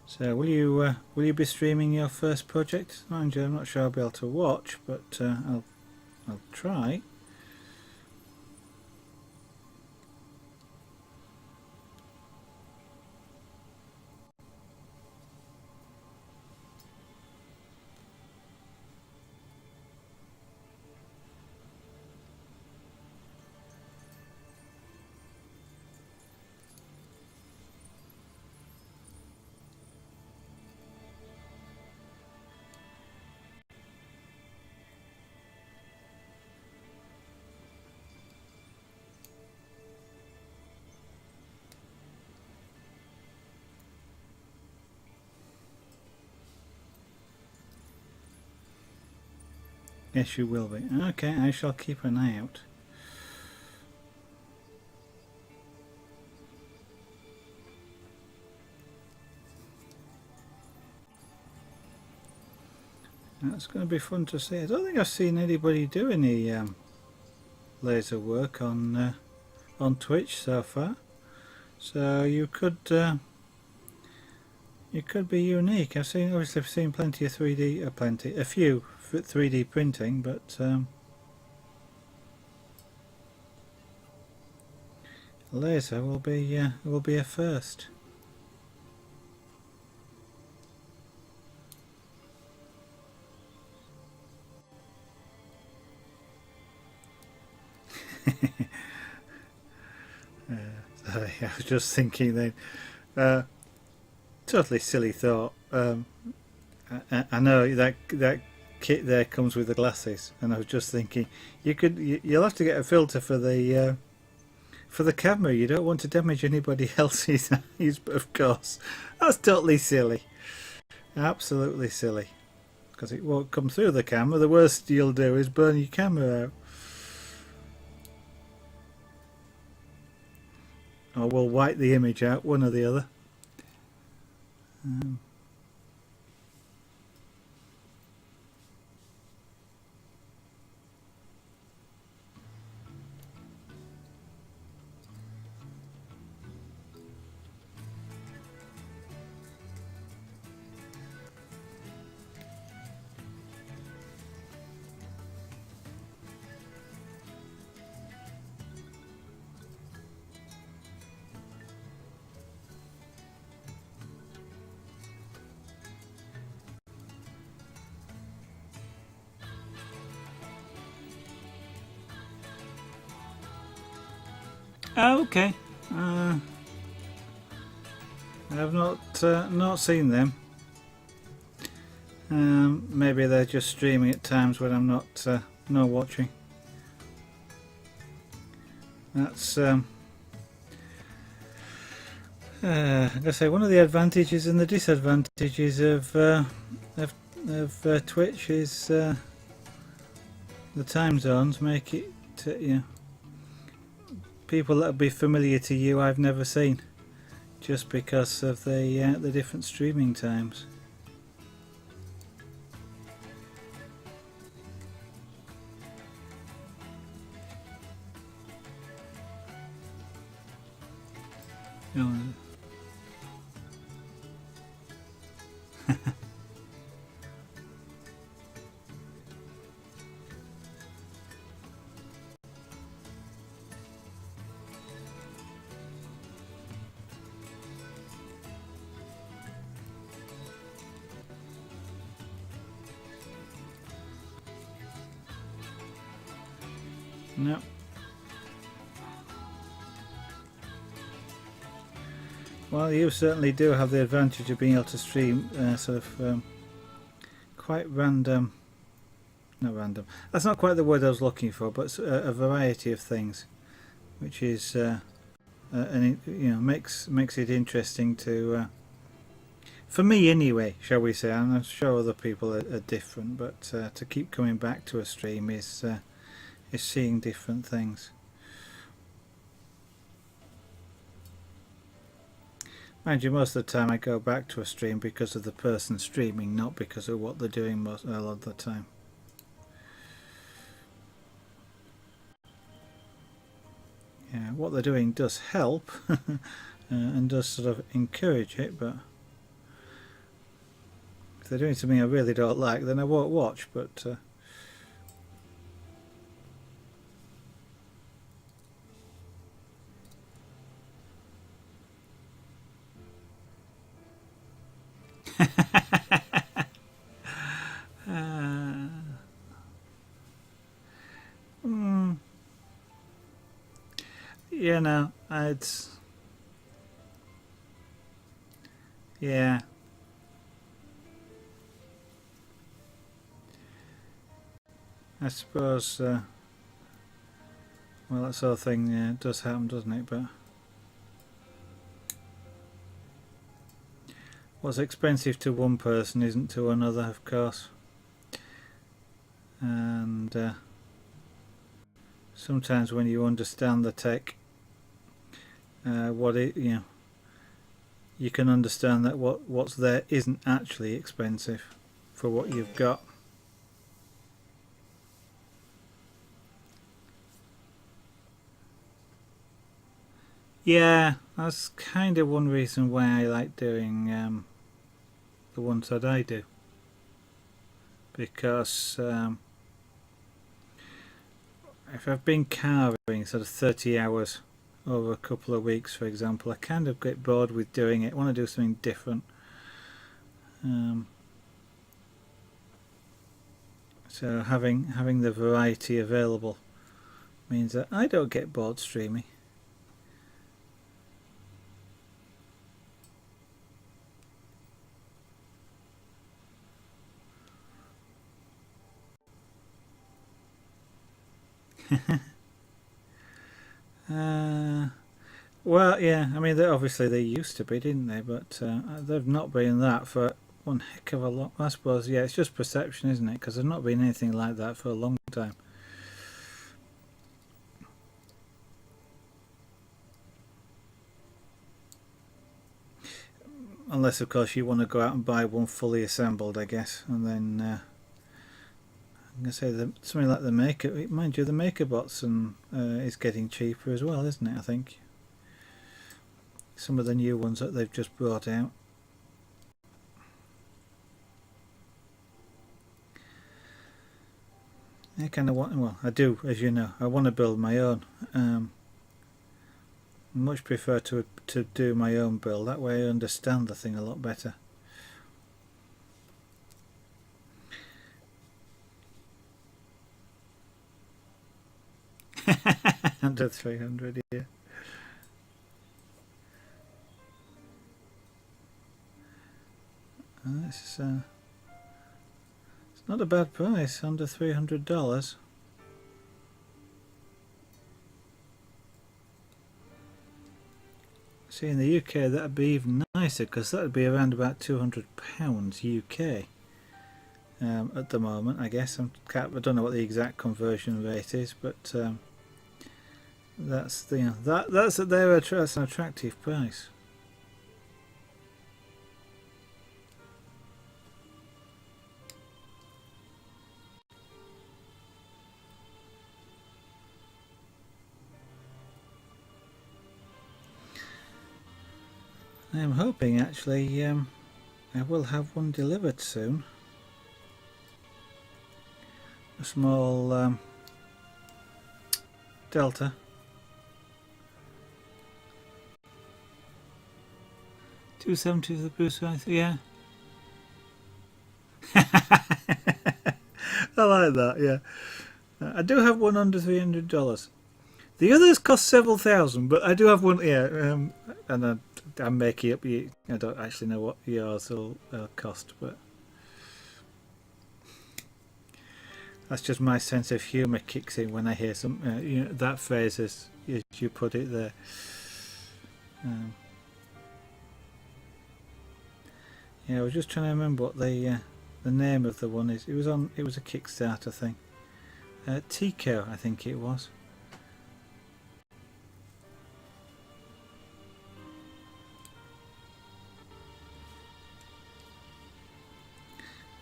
So will you be streaming your first project? Mind you, I'm not sure I'll be able to watch, but I'll try. Yes, you will be. Okay, I shall keep an eye out. That's going to be fun to see. I don't think I've seen anybody do any laser work on Twitch so far. So you could be unique. Obviously I've seen plenty of 3D, a few 3D printing, but laser will be a first. Sorry, I was just thinking then. Totally silly thought. I know that kit there comes with the glasses, and I was just thinking you'll have to get a filter for the camera. You don't want to damage anybody else's eyes, but of course that's totally silly, absolutely silly, because it won't come through the camera. The worst you'll do is burn your camera out. Or we'll wipe the image out, one or the other. Okay. I've not seen them. Maybe they're just streaming at times when I'm not watching. That's like I say, one of the advantages and the disadvantages of Twitch is the time zones make it people that will be familiar to you I've never seen, just because of the different streaming times. No. Well, you certainly do have the advantage of being able to stream sort of quite random. Not random. That's not quite the word I was looking for, but a variety of things, which is and it, makes it interesting to. For me, anyway, shall we say? I'm sure other people are different, but to keep coming back to a stream is seeing different things. Mind you, most of the time I go back to a stream because of the person streaming, not because of what they're doing a lot of the time. Yeah, what they're doing does help and does sort of encourage it, but if they're doing something I really don't like, then I won't watch. But yeah, no, it's yeah. I suppose. Well, that sort of thing does happen, doesn't it? But what's expensive to one person isn't to another, of course. and sometimes when you understand the tech, you can understand that what's there isn't actually expensive for what you've got. Yeah, that's kind of one reason why I like doing the ones that I do, because if I've been carving sort of 30 hours over a couple of weeks, for example, I kind of get bored with doing it. I want to do something different. So having the variety available means that I don't get bored streaming. Well, yeah, I mean, obviously they used to be, didn't they? But they've not been that for one heck of a long. I suppose, yeah, it's just perception, isn't it? Because there's not been anything like that for a long time. Unless, of course, you want to go out and buy one fully assembled, I guess, and then I'm gonna say something like the Maker. Mind you, the MakerBots is getting cheaper as well, isn't it? I think some of the new ones that they've just brought out. I kind of want. Well, I do, as you know. I want to build my own. Much prefer to do my own build. That way, I understand the thing a lot better. Under 300, yeah. It's not a bad price, under $300. See, in the UK that'd be even nicer, because that'd be around about £200 UK at the moment. I guess I don't know what the exact conversion rate is, but that's that's an attractive price. I'm hoping actually I will have one delivered soon. A small Delta. $270 for the Bruce Wayne, yeah. I like that, yeah. I do have one under $300. The others cost several thousand, but I do have one, yeah. And I'm making up. I don't actually know what yours will cost, but that's just my sense of humour kicks in when I hear some, that phrase as you put it there. Yeah, I was just trying to remember what the name of the one is. It was a Kickstarter thing. Tico, I think it was.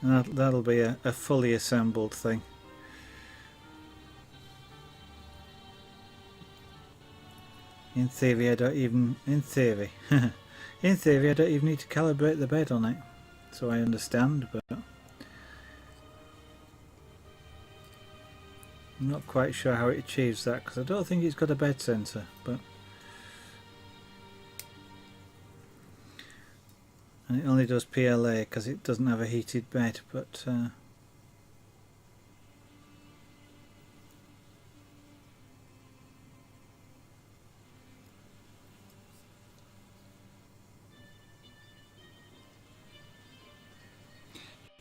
And that'll be a fully assembled thing. In theory, I don't even need to calibrate the bed on it, so I understand, but I'm not quite sure how it achieves that, because I don't think it's got a bed sensor, but and it only does PLA because it doesn't have a heated bed, but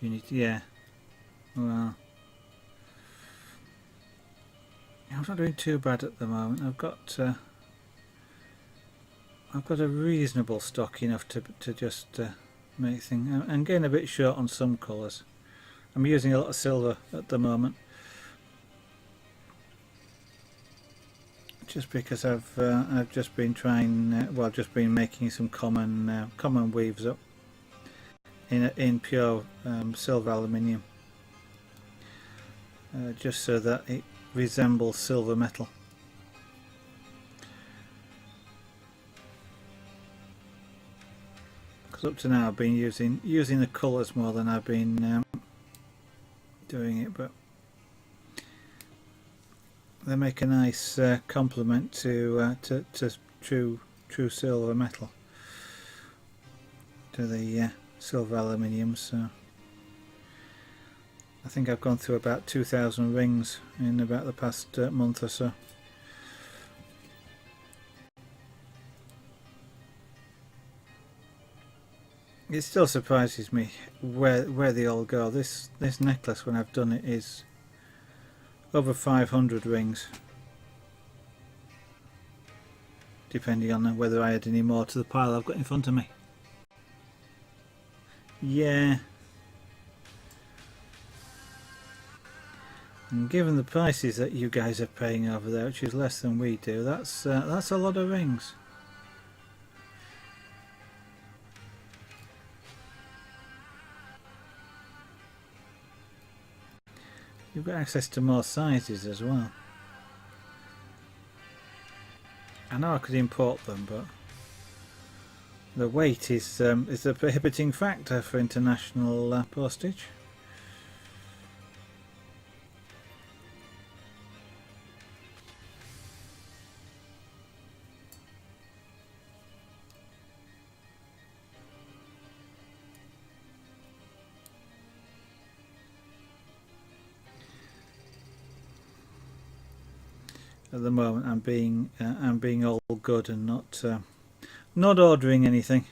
you need to, yeah. Well, I'm not doing too bad at the moment. I've got a reasonable stock, enough to just make things. I'm getting a bit short on some colours. I'm using a lot of silver at the moment. just because I've just been trying, well, just been making some common weaves up in pure silver aluminium, just so that it resembles silver metal. Because up to now I've been using the colours more than I've been doing it, but they make a nice complement to true silver metal, to the silver aluminium. So I think I've gone through about 2,000 rings in about the past month or so. It still surprises me where they all go. This necklace, when I've done it, is over 500 rings, depending on whether I add any more to the pile I've got in front of me. Yeah, and given the prices that you guys are paying over there, which is less than we do, that's a lot of rings. You've got access to more sizes as well. I know I could import them, but the weight is a prohibiting factor for international postage. At the moment, I'm being all good and not ordering anything.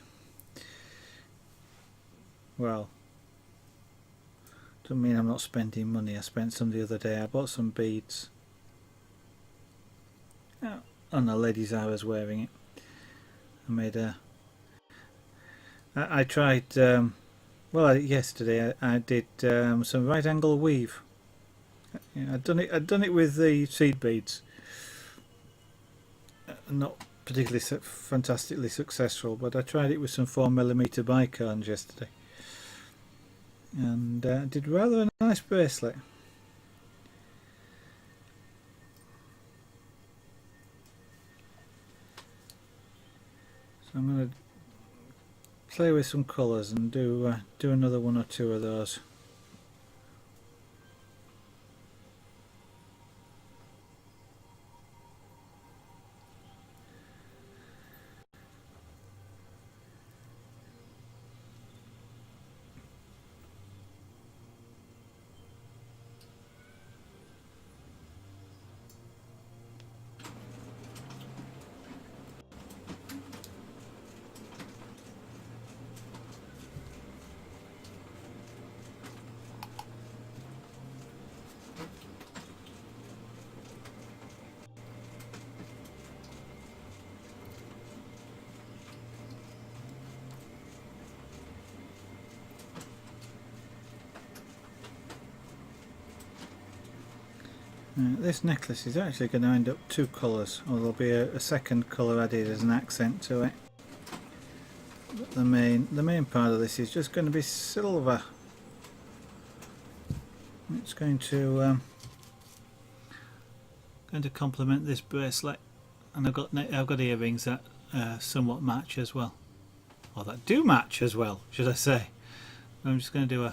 Well, doesn't mean I'm not spending money. I spent some the other day. I bought some beads. Oh, and the lady's eye was wearing it. I made a. I tried. Well, yesterday I did some right angle weave. Yeah, I'd done it with the seed beads. Not particularly fantastically successful, but I tried it with some 4mm bicones yesterday, and did rather a nice bracelet. So I'm going to play with some colours and do another one or two of those. This necklace is actually going to end up two colours, or there'll be a second colour added as an accent to it. But the main part of this is just going to be silver. It's going to complement this bracelet, and I've got earrings that somewhat match as well, or that do match as well, should I say. I'm just going to do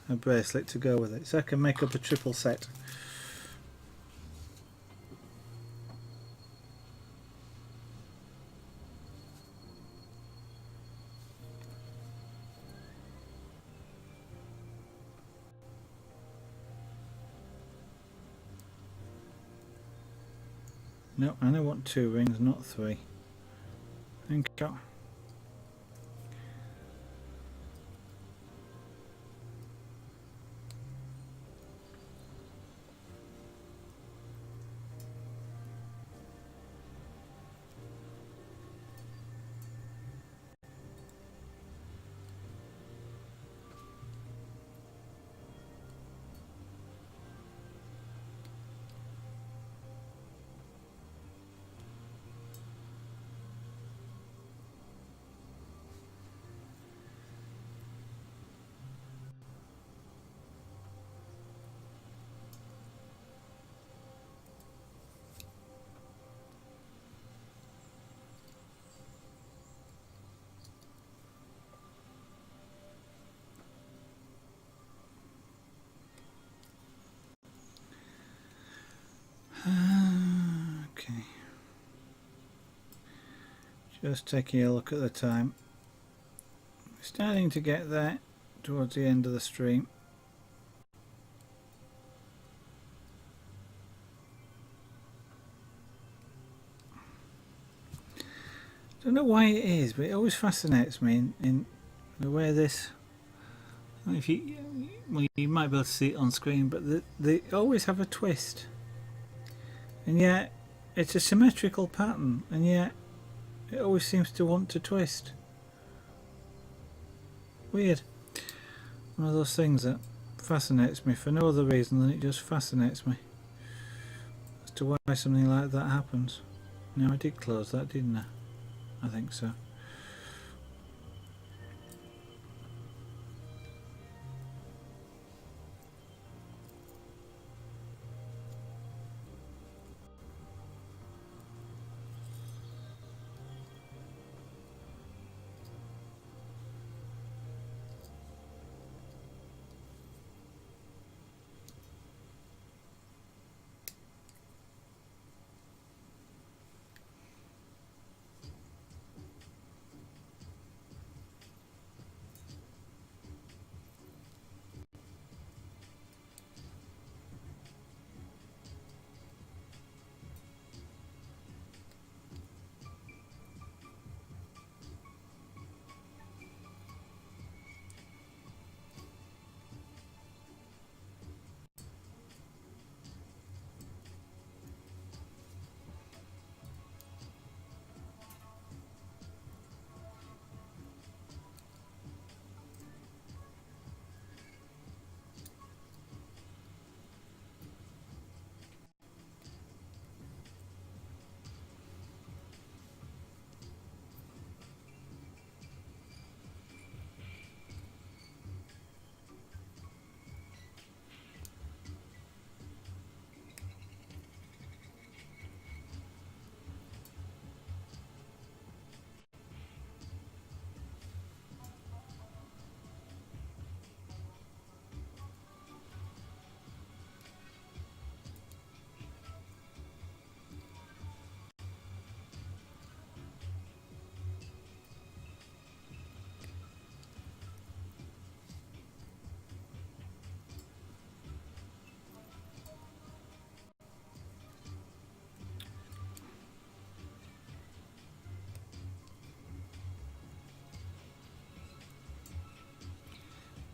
a bracelet to go with it, so I can make up a triple set. No, I only want 2 rings, not 3. Thank you. Okay. Just taking a look at the time. Starting to get there towards the end of the stream. Don't know why it is, but it always fascinates me in the way this. If you, well, you might be able to see it on screen, but they always have a twist, and yet it's a symmetrical pattern, and yet it always seems to want to twist. Weird. One of those things that fascinates me for no other reason than it just fascinates me as to why something like that happens. Now I did close that, didn't I? I think so.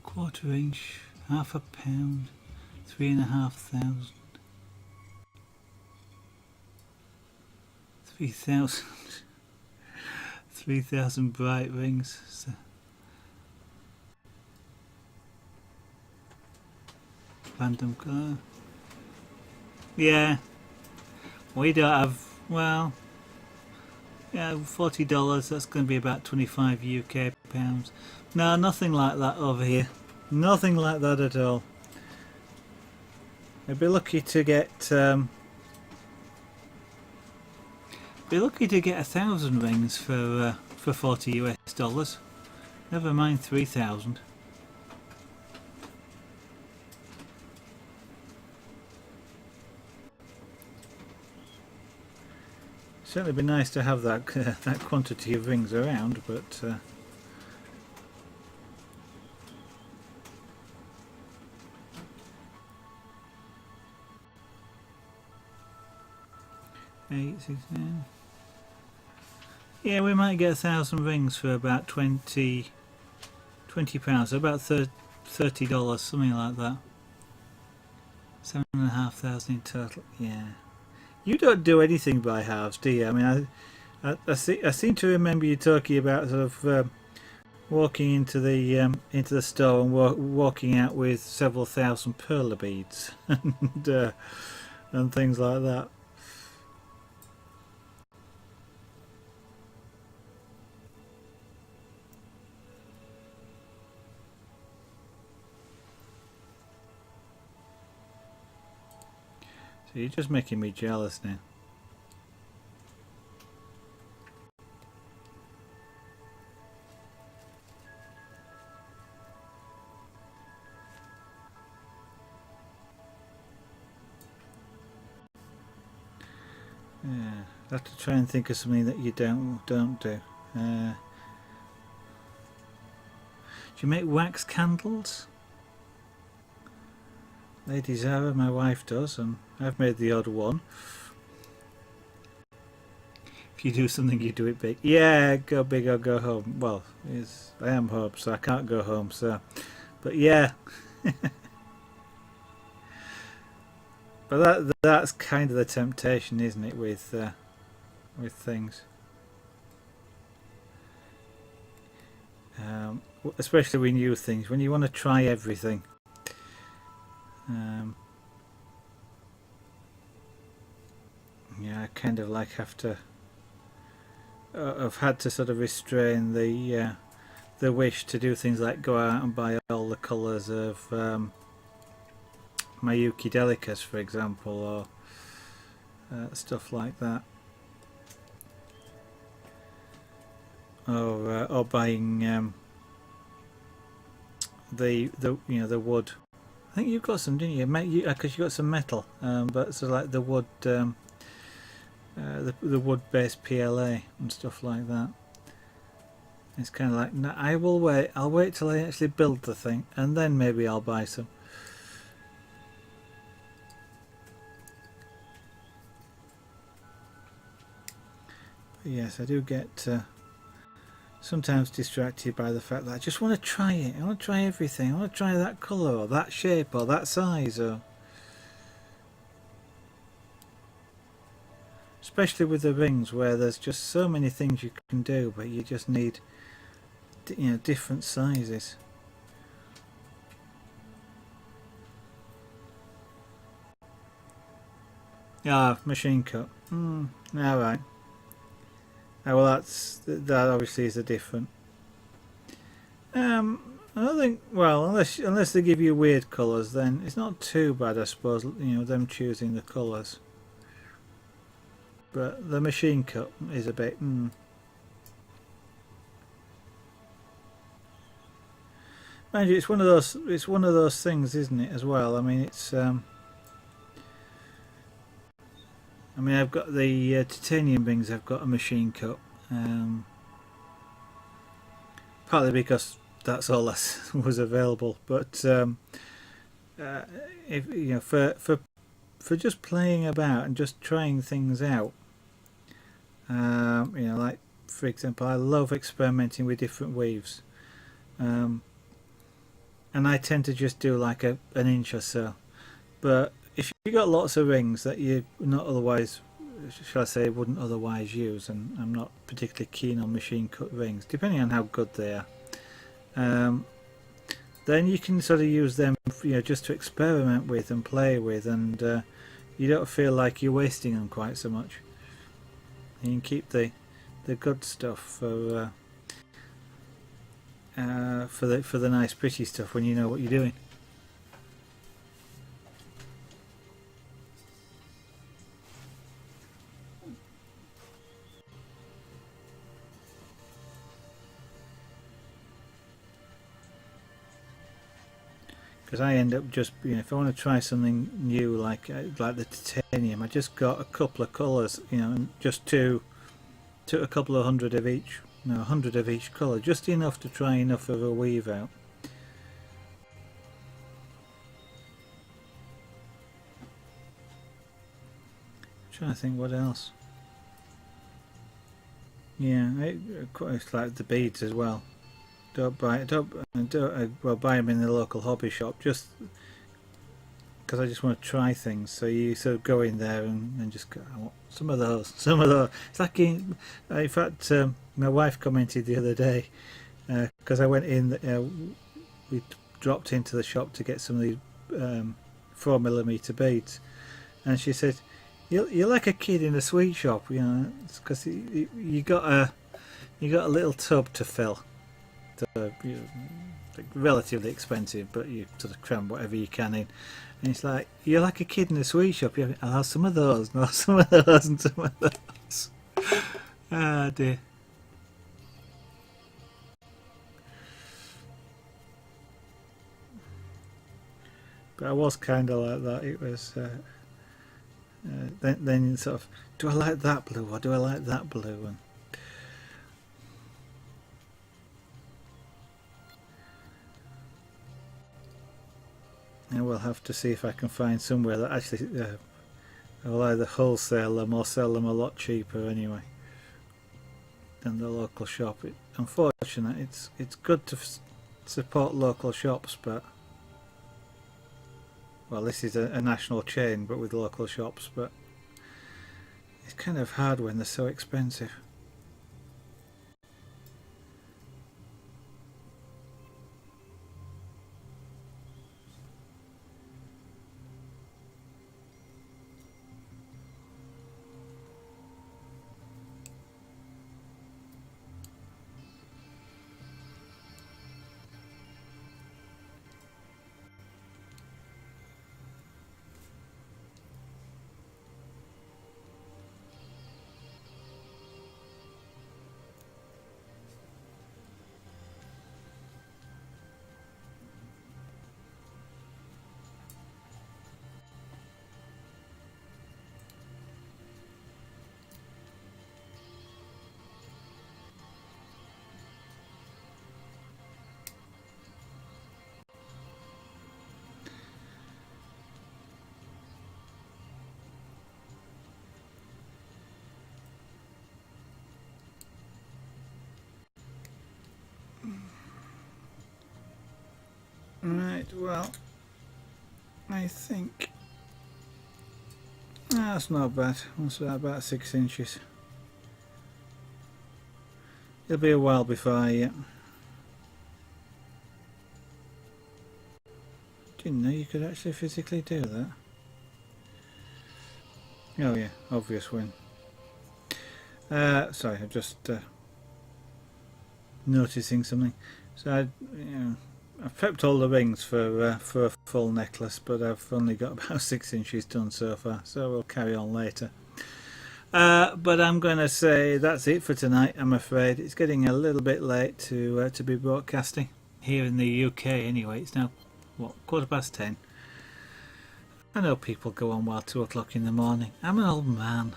Quarter inch, half a pound, 3,500, 3,000, 3,000 bright rings. So random colour. Yeah, we don't have, well, yeah, $40. That's going to be about 25 UK pounds. No, nothing like that over here. Nothing like that at all. I'd be lucky to get be lucky to get 1,000 rings for 40 US dollars. Never mind 3,000. Certainly be nice to have that that quantity of rings around, but. 8, 16. Yeah, we might get 1,000 rings for about 20 pounds, so about $30, something like that. 7,500 in total. Yeah, you don't do anything by halves, do you? I mean, I seem to remember you talking about sort of walking into the store and walking out with several thousand perler beads and things like that. So you're just making me jealous now. Yeah, I have to try and think of something that you don't do. Do you make wax candles? Lady Zara, my wife, does, and I've made the odd one. If you do something, you do it big. Yeah, go big or go home. Well, I am home, so I can't go home. So, but yeah, but that's kind of the temptation, isn't it, with things, especially with new things, when you want to try everything. Yeah, I kind of like have to. I've had to sort of restrain the wish to do things like go out and buy all the colours of my Eukidelicus, for example, or stuff like that, or buying the the wood. I think you've got some, didn't you? Because you got some metal, but so like the wood, the wood-based PLA and stuff like that. It's kind of like, no, I will wait. I'll wait till I actually build the thing, and then maybe I'll buy some. But yes, I do get sometimes distracted by the fact that I just want to try it. I want to try everything. I want to try that colour or that shape or that size, or especially with the rings where there's just so many things you can do, but you just need different sizes. Machine cut. Alright. Well, that obviously is a different. I don't think. Well, unless they give you weird colours, then it's not too bad, I suppose. Them choosing the colours. But the machine cut is a bit. Mind you, it's one of those. It's one of those things, isn't it? As well. I mean, it's. I've got the titanium rings. I've got a machine cut. Partly because that's all that was available, but if for just playing about and just trying things out, like for example, I love experimenting with different weaves, and I tend to just do like an inch or so. But if you got lots of rings that you not otherwise, shall I say, wouldn't otherwise use, and I'm not particularly keen on machine cut rings, depending on how good they are, then you can sort of use them, just to experiment with and play with, and you don't feel like you're wasting them quite so much. You can keep the good stuff for the nice pretty stuff when you know what you're doing. Because I end up just, if I want to try something new like the titanium, I just got a couple of colours, and just took a couple of hundred of each, 100 of each colour, just enough to try enough of a weave out. I'm trying to think what else. Yeah, it's like the beads as well. Don't buy them in the local hobby shop, just because I just want to try things. So you sort of go in there and just go, I want some of those. It's like in fact, my wife commented the other day, because I went in, we dropped into the shop to get some of these 4mm beads, and she said, "You're like a kid in a sweet shop, because you got a little tub to fill." Relatively expensive, but you sort of cram whatever you can in, and it's like you're like a kid in a sweet shop. I'll have some of those, and some of those, and some of those. Ah dear. But I was kind of like that. It was Then sort of, do I like that blue or do I like that blue? And we'll have to see if I can find somewhere that actually I'll either wholesale them or sell them a lot cheaper anyway than the local shop. Unfortunately, it's good to support local shops, but well, this is a national chain, but with local shops, but it's kind of hard when they're so expensive. Right, well, I think that's not bad. What's that, about 6 inches? It'll be a while before I didn't know you could actually physically do that. Oh yeah, obvious win. Sorry, I'm just noticing something. So I've prepped all the rings for a full necklace, but I've only got about 6 inches done so far, so we'll carry on later. But I'm going to say that's it for tonight. I'm afraid it's getting a little bit late to be broadcasting here in the UK. Anyway, it's now what, 10:15. I know people go on while 2 o'clock in the morning. I'm an old man.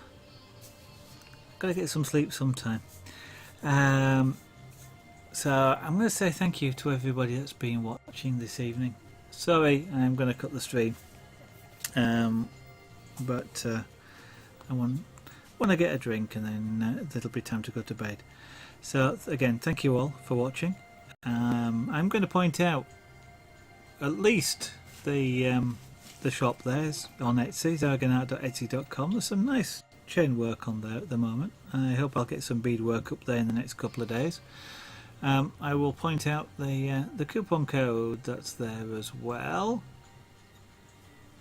Gotta get some sleep sometime. So I'm going to say thank you to everybody that's been watching this evening. Sorry, I'm going to cut the stream, but I want to get a drink and then it'll be time to go to bed. So again, thank you all for watching. I'm going to point out at least the shop there's on Etsy, zarganart.etsy.com. There's some nice chain work on there at the moment. I hope I'll get some bead work up there in the next couple of days. I will point out the coupon code that's there as well.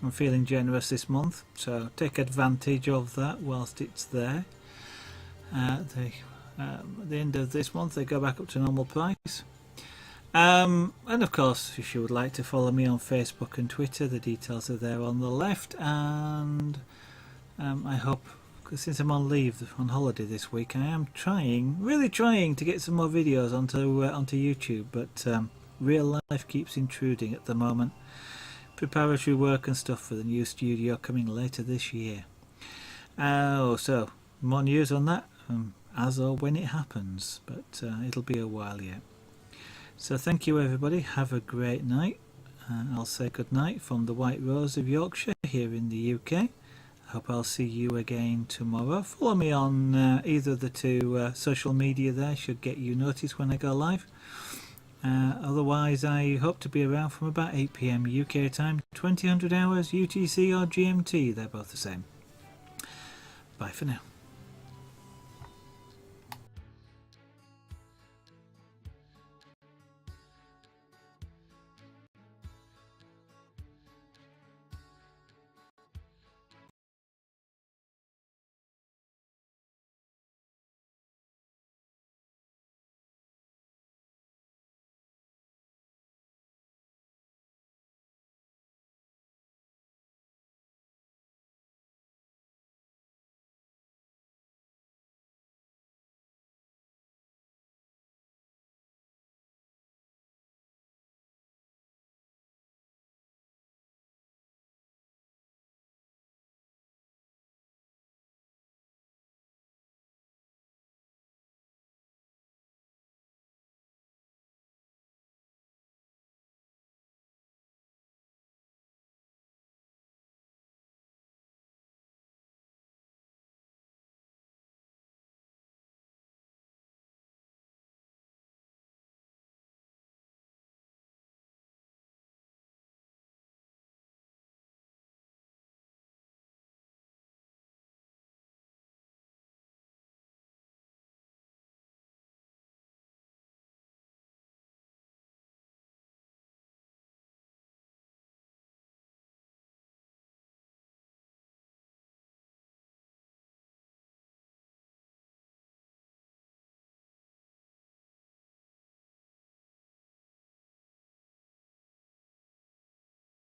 I'm feeling generous this month, so take advantage of that whilst it's there. At the end of this month they go back up to normal price. And of course, if you would like to follow me on Facebook and Twitter, the details are there on the left. And I hope, since I'm on leave on holiday this week, I am really trying to get some more videos onto YouTube, but real life keeps intruding at the moment. Preparatory work and stuff for the new studio coming later this year. So more news on that as or when it happens, but it'll be a while yet. So thank you everybody, have a great night. I'll say good night from the White Rose of Yorkshire here in the UK. I hope I'll see you again tomorrow. Follow me on either of the two social media there, should get you noticed when I go live. Otherwise I hope to be around from about 8 PM UK time, 2000 hours UTC or GMT, they're both the same. Bye for now.